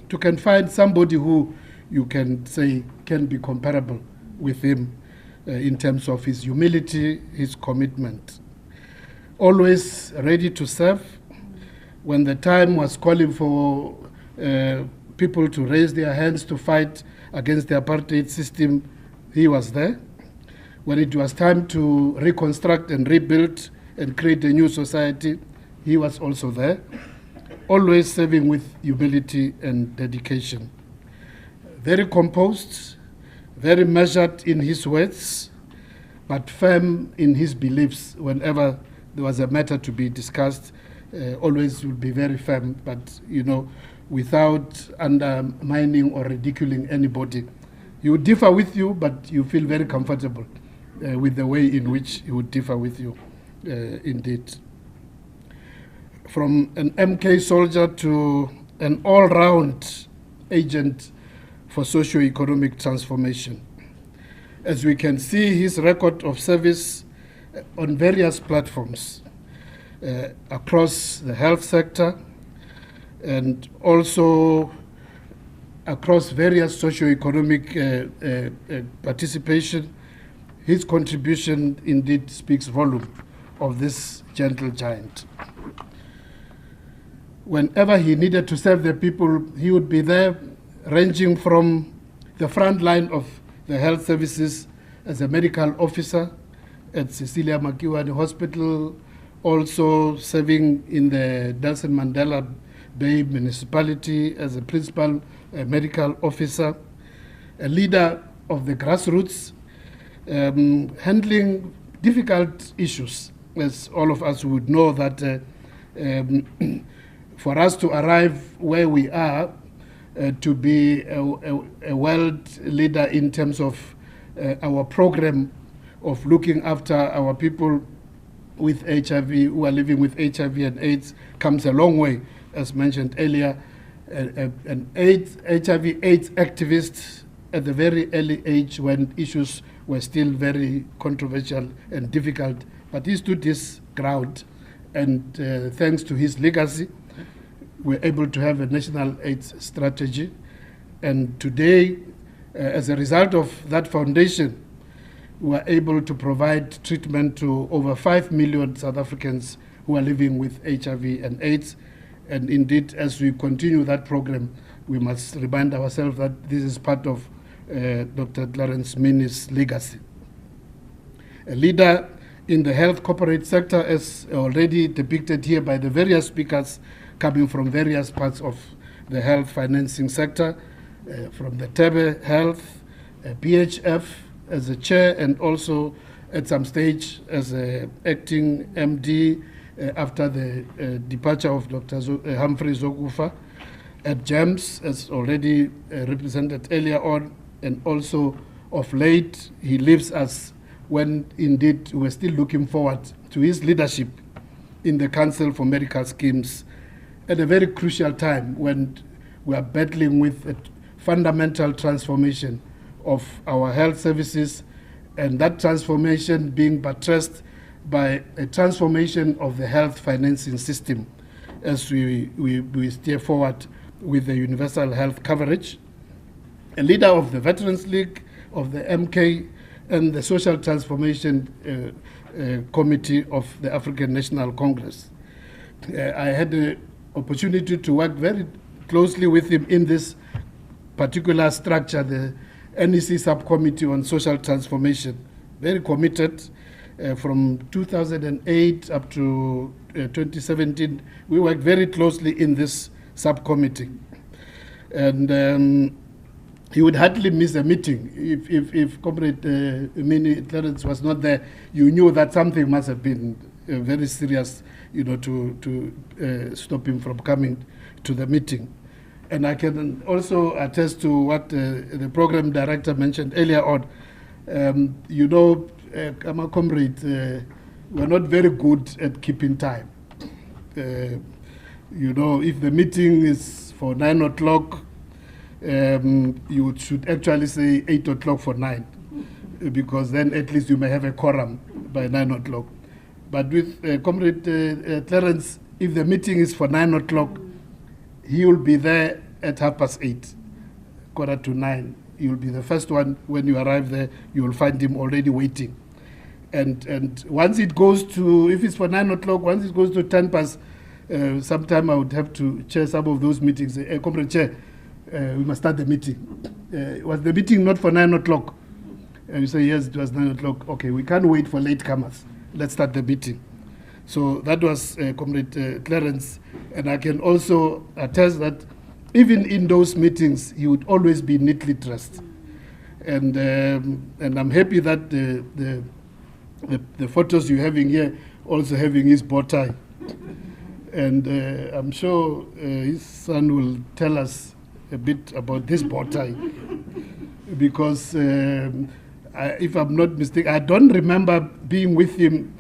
O: to can find somebody who you can say can be comparable with him in terms of his humility, his commitment. Always ready to serve. When the time was calling for people to raise their hands to fight against the apartheid system, he was there. When it was time to reconstruct and rebuild and create a new society, he was also there. Always serving with humility and dedication. Very composed, very measured in his words, but firm in his beliefs. Whenever there was a matter to be discussed, always will be very firm, but without undermining or ridiculing anybody. He would differ with you, but you feel very comfortable with the way in which he would differ with you, indeed. from an MK soldier to an all-round agent for socio-economic transformation. As we can see, his record of service on various platforms across the health sector and also across various socio-economic participation, his contribution indeed speaks volume of this gentle giant. Whenever he needed to serve the people, he would be there, ranging from the front line of the health services as a medical officer at Cecilia Makiwane Hospital, also serving in the Nelson Mandela Bay Municipality as a principal medical officer, a leader of the grassroots, handling difficult issues, as all of us would know that for us to arrive where we are, to be a world leader in terms of our program of looking after our people with HIV, who are living with HIV and AIDS, comes a long way, as mentioned earlier. An HIV/AIDS activist at the very early age when issues were still very controversial and difficult, but he stood his ground, and thanks to his legacy, we're able to have a national AIDS strategy. And today, as a result of that foundation, we are able to provide treatment to over 5 million South Africans who are living with HIV and AIDS. And indeed, as we continue that program, we must remind ourselves that this is part of Dr. Clarence Mini's legacy. A leader in the health corporate sector, as already depicted here by the various speakers coming from various parts of the health financing sector, from the Tebe Health, PHF as a chair, and also at some stage as an acting MD after the departure of Dr. Humphrey Zokufa, at GEMS, as already represented earlier on, and also of late he leaves us when indeed we're still looking forward to his leadership in the Council for Medical Schemes at a very crucial time when we are battling with a fundamental transformation of our health services, and that transformation being buttressed by a transformation of the health financing system as we steer forward with the universal health coverage. A leader of the Veterans League, of the MK, and the Social Transformation Committee of the African National Congress. I had the opportunity to work very closely with him in this particular structure, the NEC Subcommittee on Social Transformation. Very committed. From 2008 up to 2017, we worked very closely in this subcommittee. And he would hardly miss a meeting. If Comrade Mini Clarence was not there, you knew that something must have been very serious, to stop him from coming to the meeting. And I can also attest to what the program director mentioned earlier on. My comrade, we're not very good at keeping time. If the meeting is for 9 o'clock, you should actually say 8 o'clock for 9, because then at least you may have a quorum by 9 o'clock. But with Comrade Clarence, if the meeting is for 9 o'clock, he will be there at 8:30, 8:45. He will be the first one. When you arrive there, you will find him already waiting. And once it goes to, if it's for 9 o'clock, once it goes to 10 past, sometime I would have to chair some of those meetings. Comrade Chair, we must start the meeting. Was the meeting not for 9 o'clock? You say, yes, it was 9 o'clock. Okay, we can't wait for latecomers. Let's start the meeting. So that was Comrade Clarence. And I can also attest that even in those meetings, he would always be neatly dressed. And I'm happy that the photos you're having here also having his bow tie. And I'm sure his son will tell us a bit about this bow tie. Because if I'm not mistaken, I don't remember being with him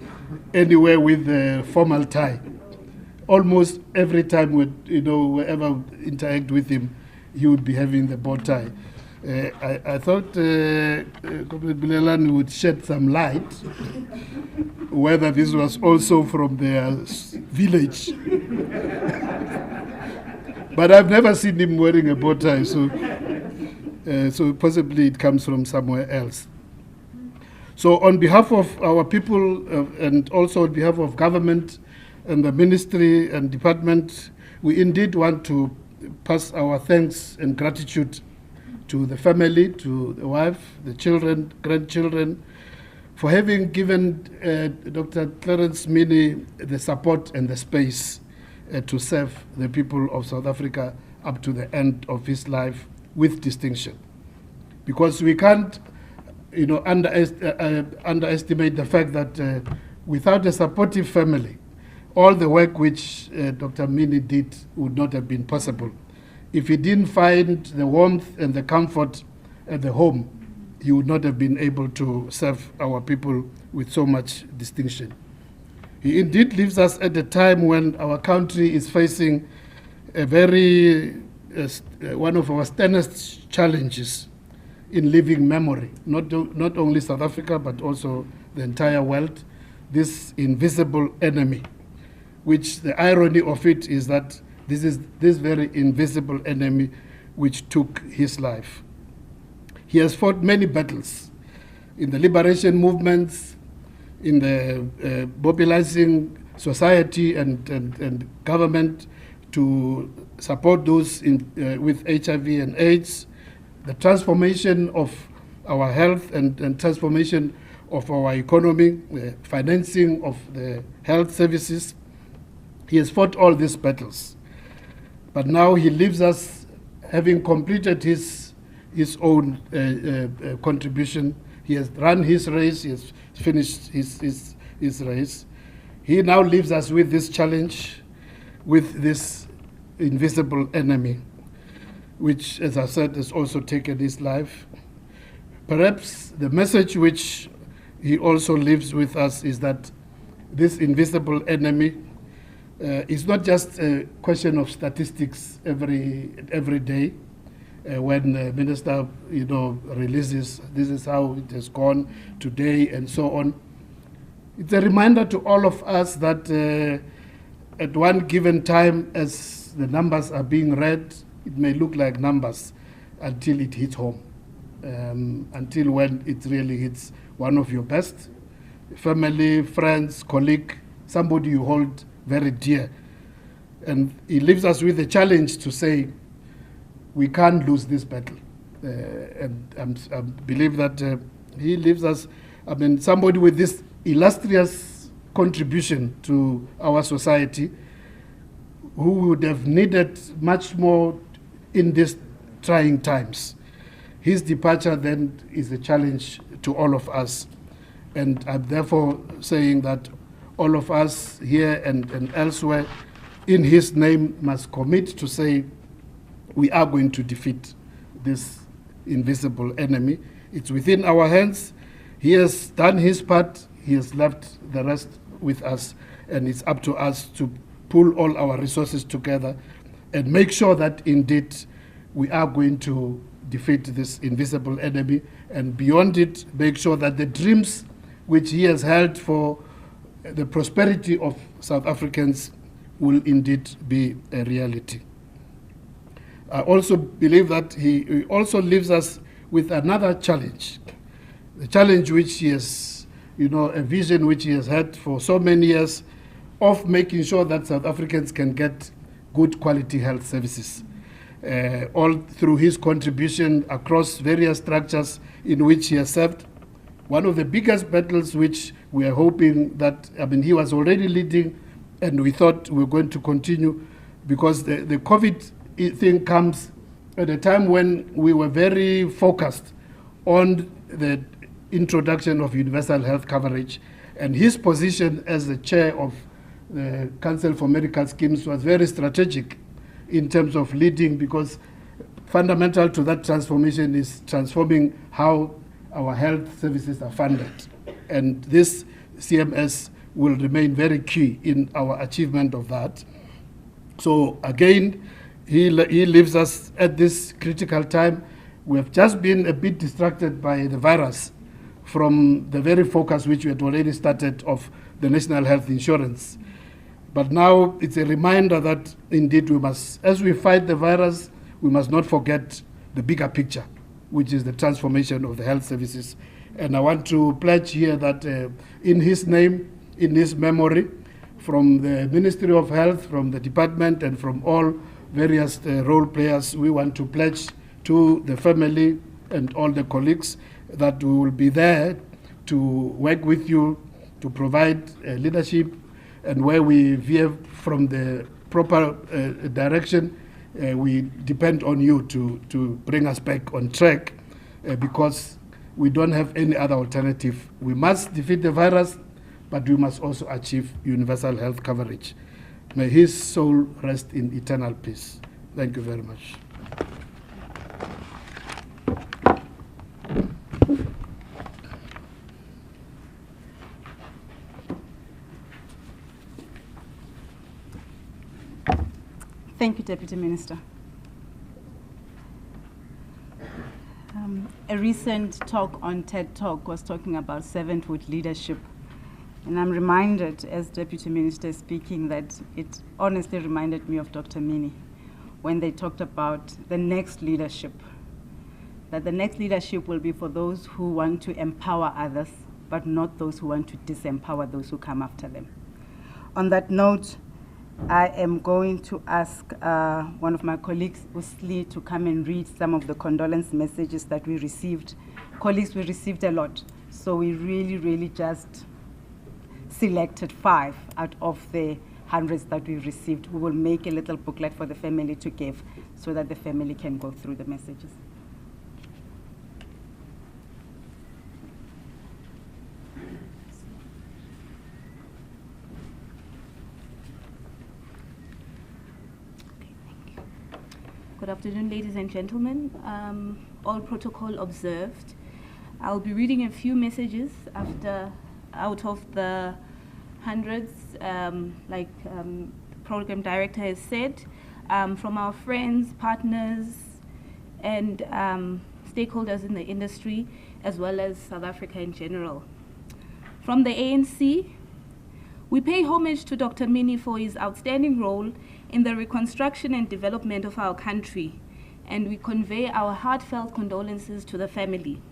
O: anywhere with a formal tie. almost every time wherever interact with him, he would be having the bow tie. I thought Comrade Bulelani would shed some light whether this was also from their village. But I've never seen him wearing a bow tie, so possibly it comes from somewhere else. So on behalf of our people and also on behalf of government and the ministry and department, we indeed want to pass our thanks and gratitude to the family, to the wife, the children, grandchildren, for having given Dr. Clarence Mini the support and the space to serve the people of South Africa up to the end of his life with distinction. Because we can't underestimate the fact that without a supportive family, all the work which Dr. Mini did would not have been possible. If he didn't find the warmth and the comfort at the home, he would not have been able to serve our people with so much distinction. He indeed leaves us at a time when our country is facing a very, one of our sternest challenges in living memory, not only South Africa, but also the entire world, this invisible enemy, which the irony of it is that this is this very invisible enemy which took his life. He has fought many battles in the liberation movements, in the mobilizing society and government to support those with HIV and AIDS, the transformation of our health and transformation of our economy, the financing of the health services. He has fought all these battles. But now he leaves us having completed his own contribution. He has run his race, he has finished his race. He now leaves us with this challenge, with this invisible enemy, which, as I said, has also taken his life. Perhaps the message which he also leaves with us is that this invisible enemy is not just a question of statistics every day. When the minister, releases, this is how it has gone today and so on. It's a reminder to all of us that at one given time, as the numbers are being read, it may look like numbers until it hits home, until when it really hits one of your best, family, friends, colleague, somebody you hold very dear. And he leaves us with a challenge to say, we can't lose this battle. And I believe that he leaves us, somebody with this illustrious contribution to our society, who would have needed much more in these trying times. His departure then is a challenge to all of us. And I'm therefore saying that all of us here and elsewhere in his name must commit to say we are going to defeat this invisible enemy. It's within our hands. He has done his part. He has left the rest with us. And it's up to us to pull all our resources together and make sure that indeed we are going to defeat this invisible enemy. And beyond it, make sure that the dreams which he has held for the prosperity of South Africans will indeed be a reality. I also believe that he also leaves us with another challenge, the challenge which he has, a vision which he has had for so many years of making sure that South Africans can get good quality health services, all through his contribution across various structures in which he has served. One of the biggest battles which we are hoping that, he was already leading, and we thought we were going to continue, because the COVID thing comes at a time when we were very focused on the introduction of universal health coverage, and his position as the chair of the Council for Medical Schemes was very strategic in terms of leading, because fundamental to that transformation is transforming how our health services are funded. And this CMS will remain very key in our achievement of that. So again, he leaves us at this critical time. We have just been a bit distracted by the virus from the very focus which we had already started of the National Health Insurance. But now it's a reminder that indeed we must, as we fight the virus, we must not forget the bigger picture, which is the transformation of the health services. And I want to pledge here that in his name, in his memory, from the Ministry of Health, from the department, and from all various role players, we want to pledge to the family and all the colleagues that we will be there to work with you to provide leadership, and where we veer from the proper direction, we depend on you to bring us back on track, because we don't have any other alternative. We must defeat the virus, but we must also achieve universal health coverage. May his soul rest in eternal peace. Thank you very much.
B: Thank you, Deputy Minister. A recent talk on TED Talk was talking about servanthood leadership. And I'm reminded, as Deputy Minister is speaking, that it honestly reminded me of Dr. Mini when they talked about the next leadership. That the next leadership will be for those who want to empower others, but not those who want to disempower those who come after them. On that note, I am going to ask one of my colleagues, Usli, to come and read some of the condolence messages that we received. Colleagues, we received a lot, so we really just selected 5 out of the hundreds that we received. We will make a little booklet for the family to give so that the family can go through the messages.
P: Good afternoon, ladies and gentlemen. All protocol observed. I'll be reading a few messages out of the hundreds, like the program director has said, from our friends, partners, and stakeholders in the industry, as well as South Africa in general. From the ANC, we pay homage to Dr. Mini for his outstanding role in the reconstruction and development of our country, and we convey our heartfelt condolences to the family.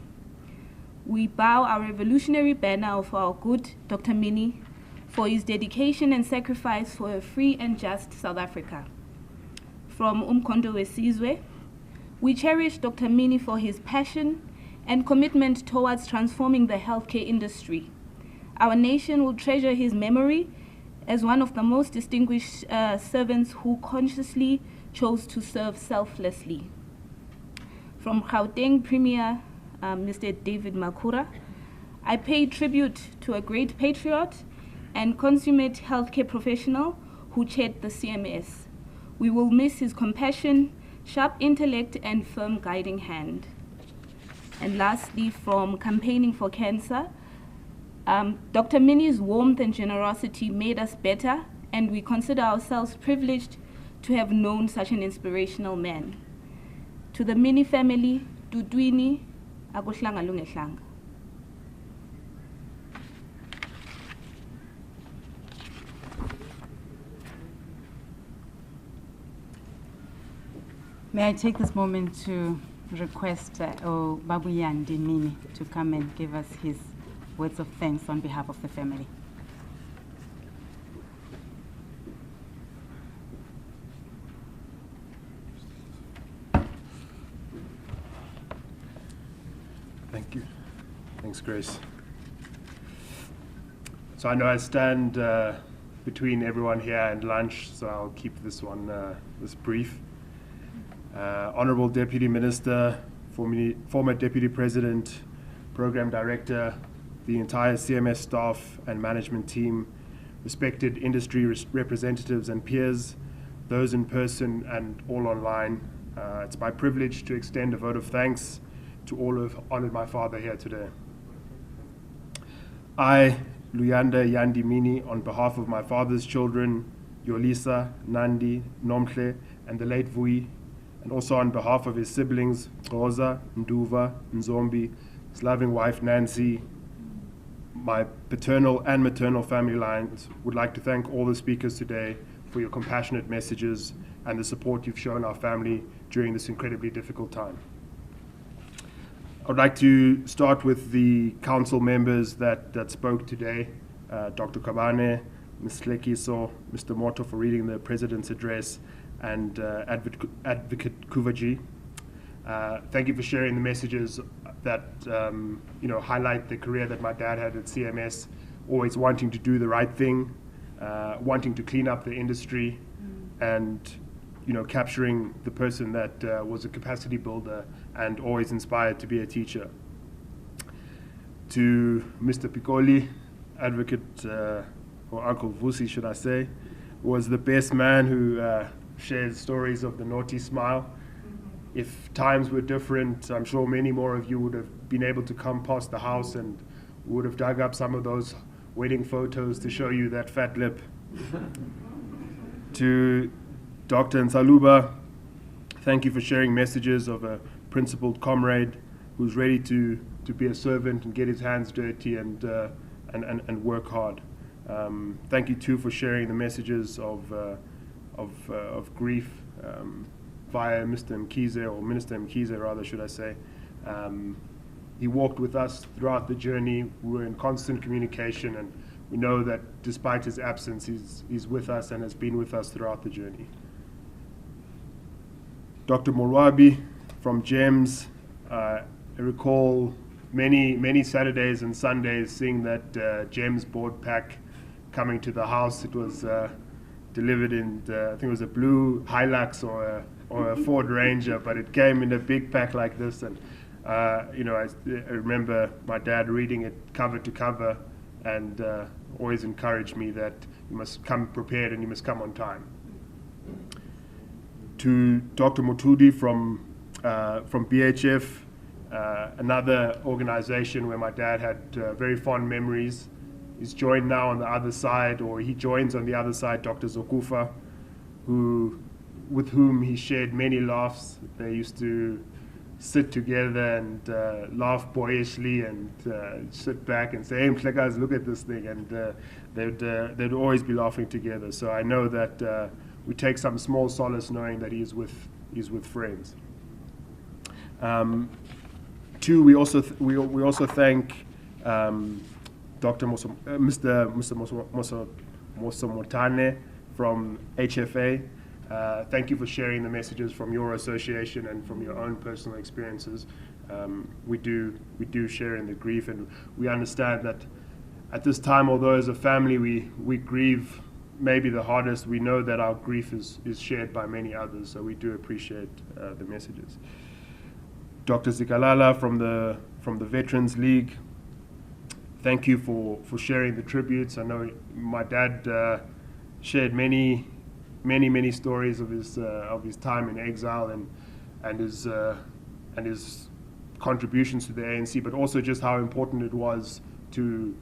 P: We bow our revolutionary banner of our good Dr. Mini for his dedication and sacrifice for a free and just South Africa. From Umkhonto Wesizwe, we cherish Dr. Mini for his passion and commitment towards transforming the healthcare industry. Our nation will treasure his memory as one of the most distinguished servants who consciously chose to serve selflessly. From Gauteng Premier, Mr. David Makura, I pay tribute to a great patriot and consummate healthcare professional who chaired the CMS. We will miss his compassion, sharp intellect, and firm guiding hand. And lastly, from Campaigning for Cancer, Dr. Mini's warmth and generosity made us better, and we consider ourselves privileged to have known such an inspirational man. To the Mini family, Dudwini, akuhlanga lungehlanga.
B: May I take this moment to request Babuyandi Mini to come and give us his words of thanks on behalf of the family.
Q: Thank you. Thanks, Grace. So I know I stand between everyone here and lunch, so I'll keep this one this brief. Honorable Deputy Minister, former Deputy President, Program Director, the entire CMS staff and management team, respected industry representatives and peers, those in person and all online. It's my privilege to extend a vote of thanks to all who have honored my father here today. I Luyanda Yandi Mini, on behalf of my father's children, Yolisa, Nandi, Nomhle, and the late Vui, and also on behalf of his siblings, Rosa, Nduva, Nzombi, his loving wife, Nancy, my paternal and maternal family lines, would like to thank all the speakers today for your compassionate messages and the support you've shown our family during this incredibly difficult time. I would like to start with the council members that spoke today, Dr. Kabane, Ms. Lekiso, Mr. Moto for reading the President's address, and Advocate Kuvaji. Thank you for sharing the messages that highlight the career that my dad had at CMS, always wanting to do the right thing, wanting to clean up the industry, and capturing the person that was a capacity builder and always inspired to be a teacher. To Mr. Piccoli, Advocate, or Uncle Vusi should I say, was the best man who shared stories of the naughty smile. If times were different, I'm sure many more of you would have been able to come past the house and would have dug up some of those wedding photos to show you that fat lip. To Dr. Nsaluba, thank you for sharing messages of a principled comrade who's ready to be a servant and get his hands dirty and work hard. Thank you too for sharing the messages of grief via Mr. Mkhize, or Minister Mkhize rather, should I say. He walked with us throughout the journey. We were in constant communication, and we know that despite his absence, he's with us and has been with us throughout the journey. Dr. Morwabi from GEMS, I recall many Saturdays and Sundays seeing that GEMS board pack coming to the house. It was delivered in, I think it was a blue Hilux or a Ford Ranger, but it came in a big pack like this. And I remember my dad reading it cover to cover and always encouraged me that you must come prepared and you must come on time. To Dr. Motudi from BHF, another organization where my dad had very fond memories. He's joined now on the other side, or he joins on the other side, Dr. Zokufa, with whom he shared many laughs. They used to sit together and laugh boyishly and sit back and say, "Hey, Mhlekas, look at this thing," and they'd always be laughing together. So I know that we take some small solace knowing that he's with friends. Two, we also thank Dr. Mr. Mosomotane from HFA. Thank you for sharing the messages from your association and from your own personal experiences. We do share in the grief, and we understand that at this time, although as a family we grieve maybe the hardest, we know that our grief is shared by many others, so we do appreciate the messages. Dr. Zikalala from the Veterans League, thank you for sharing the tributes. I know my dad shared many stories of his time in exile and his contributions to the ANC, but also just how important it was to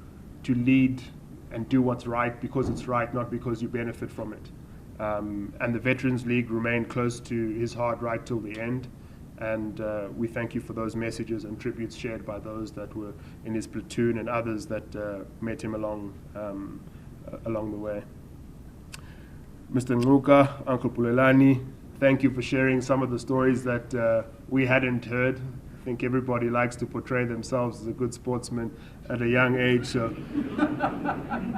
Q: lead and do what's right because it's right, not because you benefit from it. And the Veterans League remained close to his heart right till the end. And we thank you for those messages and tributes shared by those that were in his platoon and others that met him along the way. Mr. Nguka, Uncle Pulelani, thank you for sharing some of the stories that we hadn't heard. I think everybody likes to portray themselves as a good sportsman at a young age, so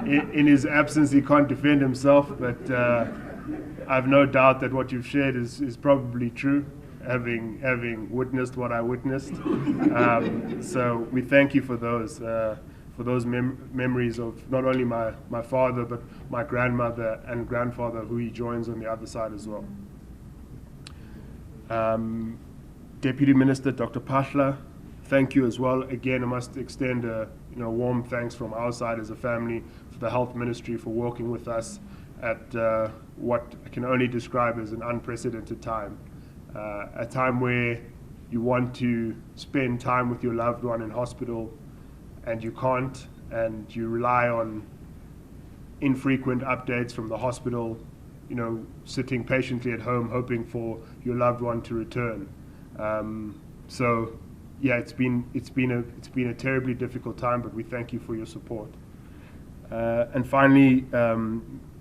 Q: in his absence he can't defend himself, but I've no doubt that what you've shared is probably true, having witnessed what I witnessed. So we thank you for those memories of not only my father, but my grandmother and grandfather, who he joins on the other side as well. Deputy Minister Dr. Phahla, thank you as well. Again, I must extend a warm thanks from our side as a family for the Health Ministry for working with us at what I can only describe as an unprecedented time. A time where you want to spend time with your loved one in hospital and you can't, and you rely on infrequent updates from the hospital, you know, sitting patiently at home hoping for your loved one to return. So yeah, it's been a terribly difficult time, but we thank you for your support. And finally,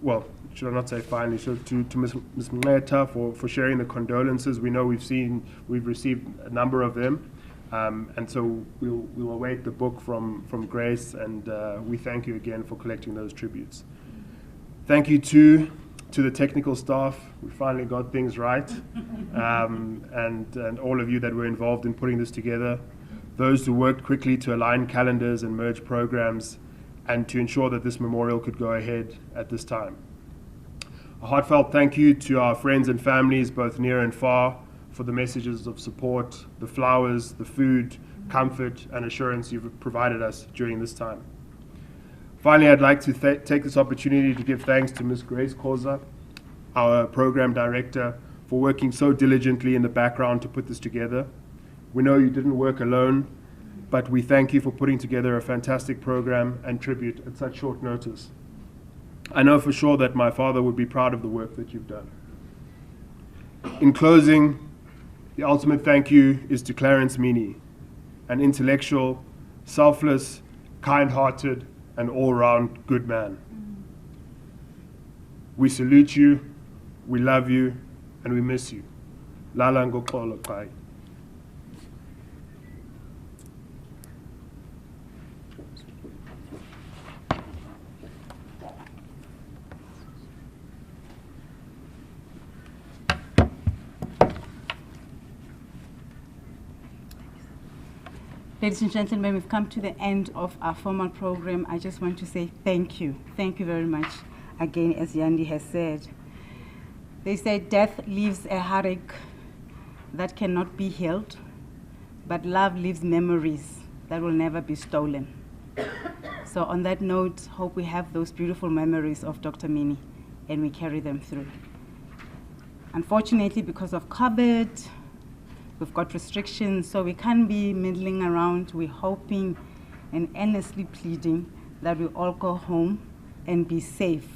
Q: well, should I not say finally, so to Ms. Mleta for sharing the condolences. We know we've received a number of them, and so we'll await the book from Grace, and we thank you again for collecting those tributes. Thank you to the technical staff. We finally got things right, and all of you that were involved in putting this together, those who worked quickly to align calendars and merge programs, and to ensure that this memorial could go ahead at this time. A heartfelt thank you to our friends and families, both near and far, for the messages of support, the flowers, the food, comfort, and assurance you've provided us during this time. Finally, I'd like to take this opportunity to give thanks to Ms. Grace Khoza, our program director, for working so diligently in the background to put this together. We know you didn't work alone, but we thank you for putting together a fantastic program and tribute at such short notice. I know for sure that my father would be proud of the work that you've done. In closing, the ultimate thank you is to Clarence Mini, an intellectual, selfless, kind-hearted, and all-round good man. We salute you, we love you, and we miss you. Lala ngokolo kai.
B: Ladies and gentlemen, we've come to the end of our formal program. I just want to say thank you. Thank you very much. Again, as Yandi has said, they say death leaves a heartache that cannot be healed, but love leaves memories that will never be stolen. So on that note, hope we have those beautiful memories of Dr. Mini and we carry them through. Unfortunately, because of COVID, we've got restrictions, so we can't be middling around. We're hoping and earnestly pleading that we all go home and be safe.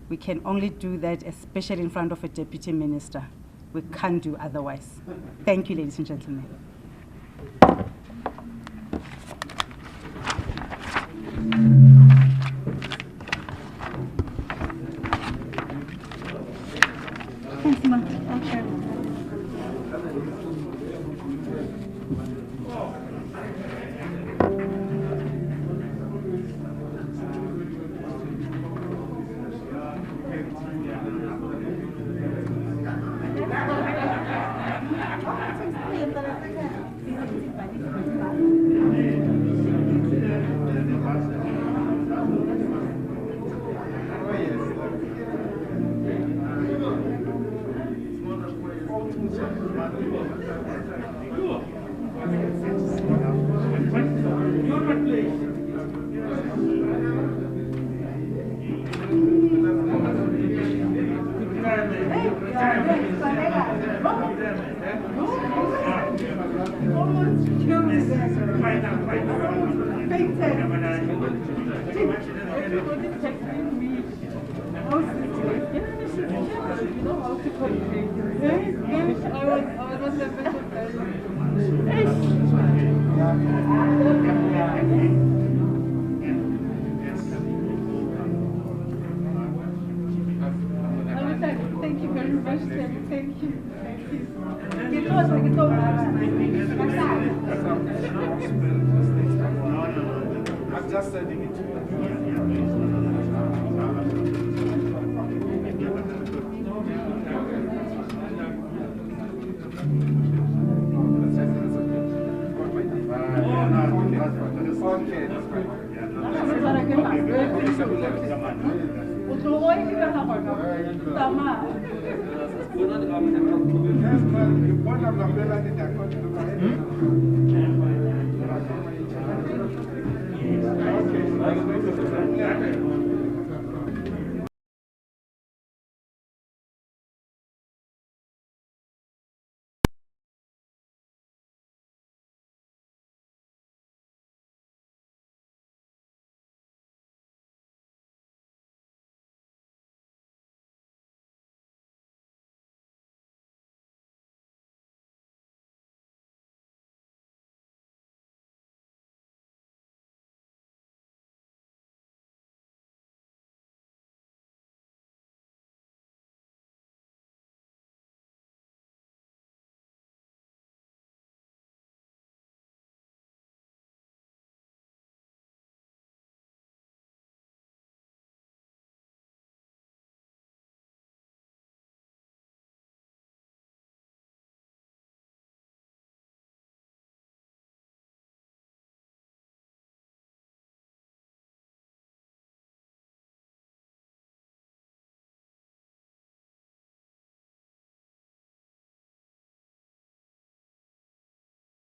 B: We can only do that, especially in front of a deputy minister. We can't do otherwise. Thank you, ladies and gentlemen.
H: Thanks, Ma. Okay.
C: Thank you very much. Thank you.
O: I'm just sending it to you. Okay.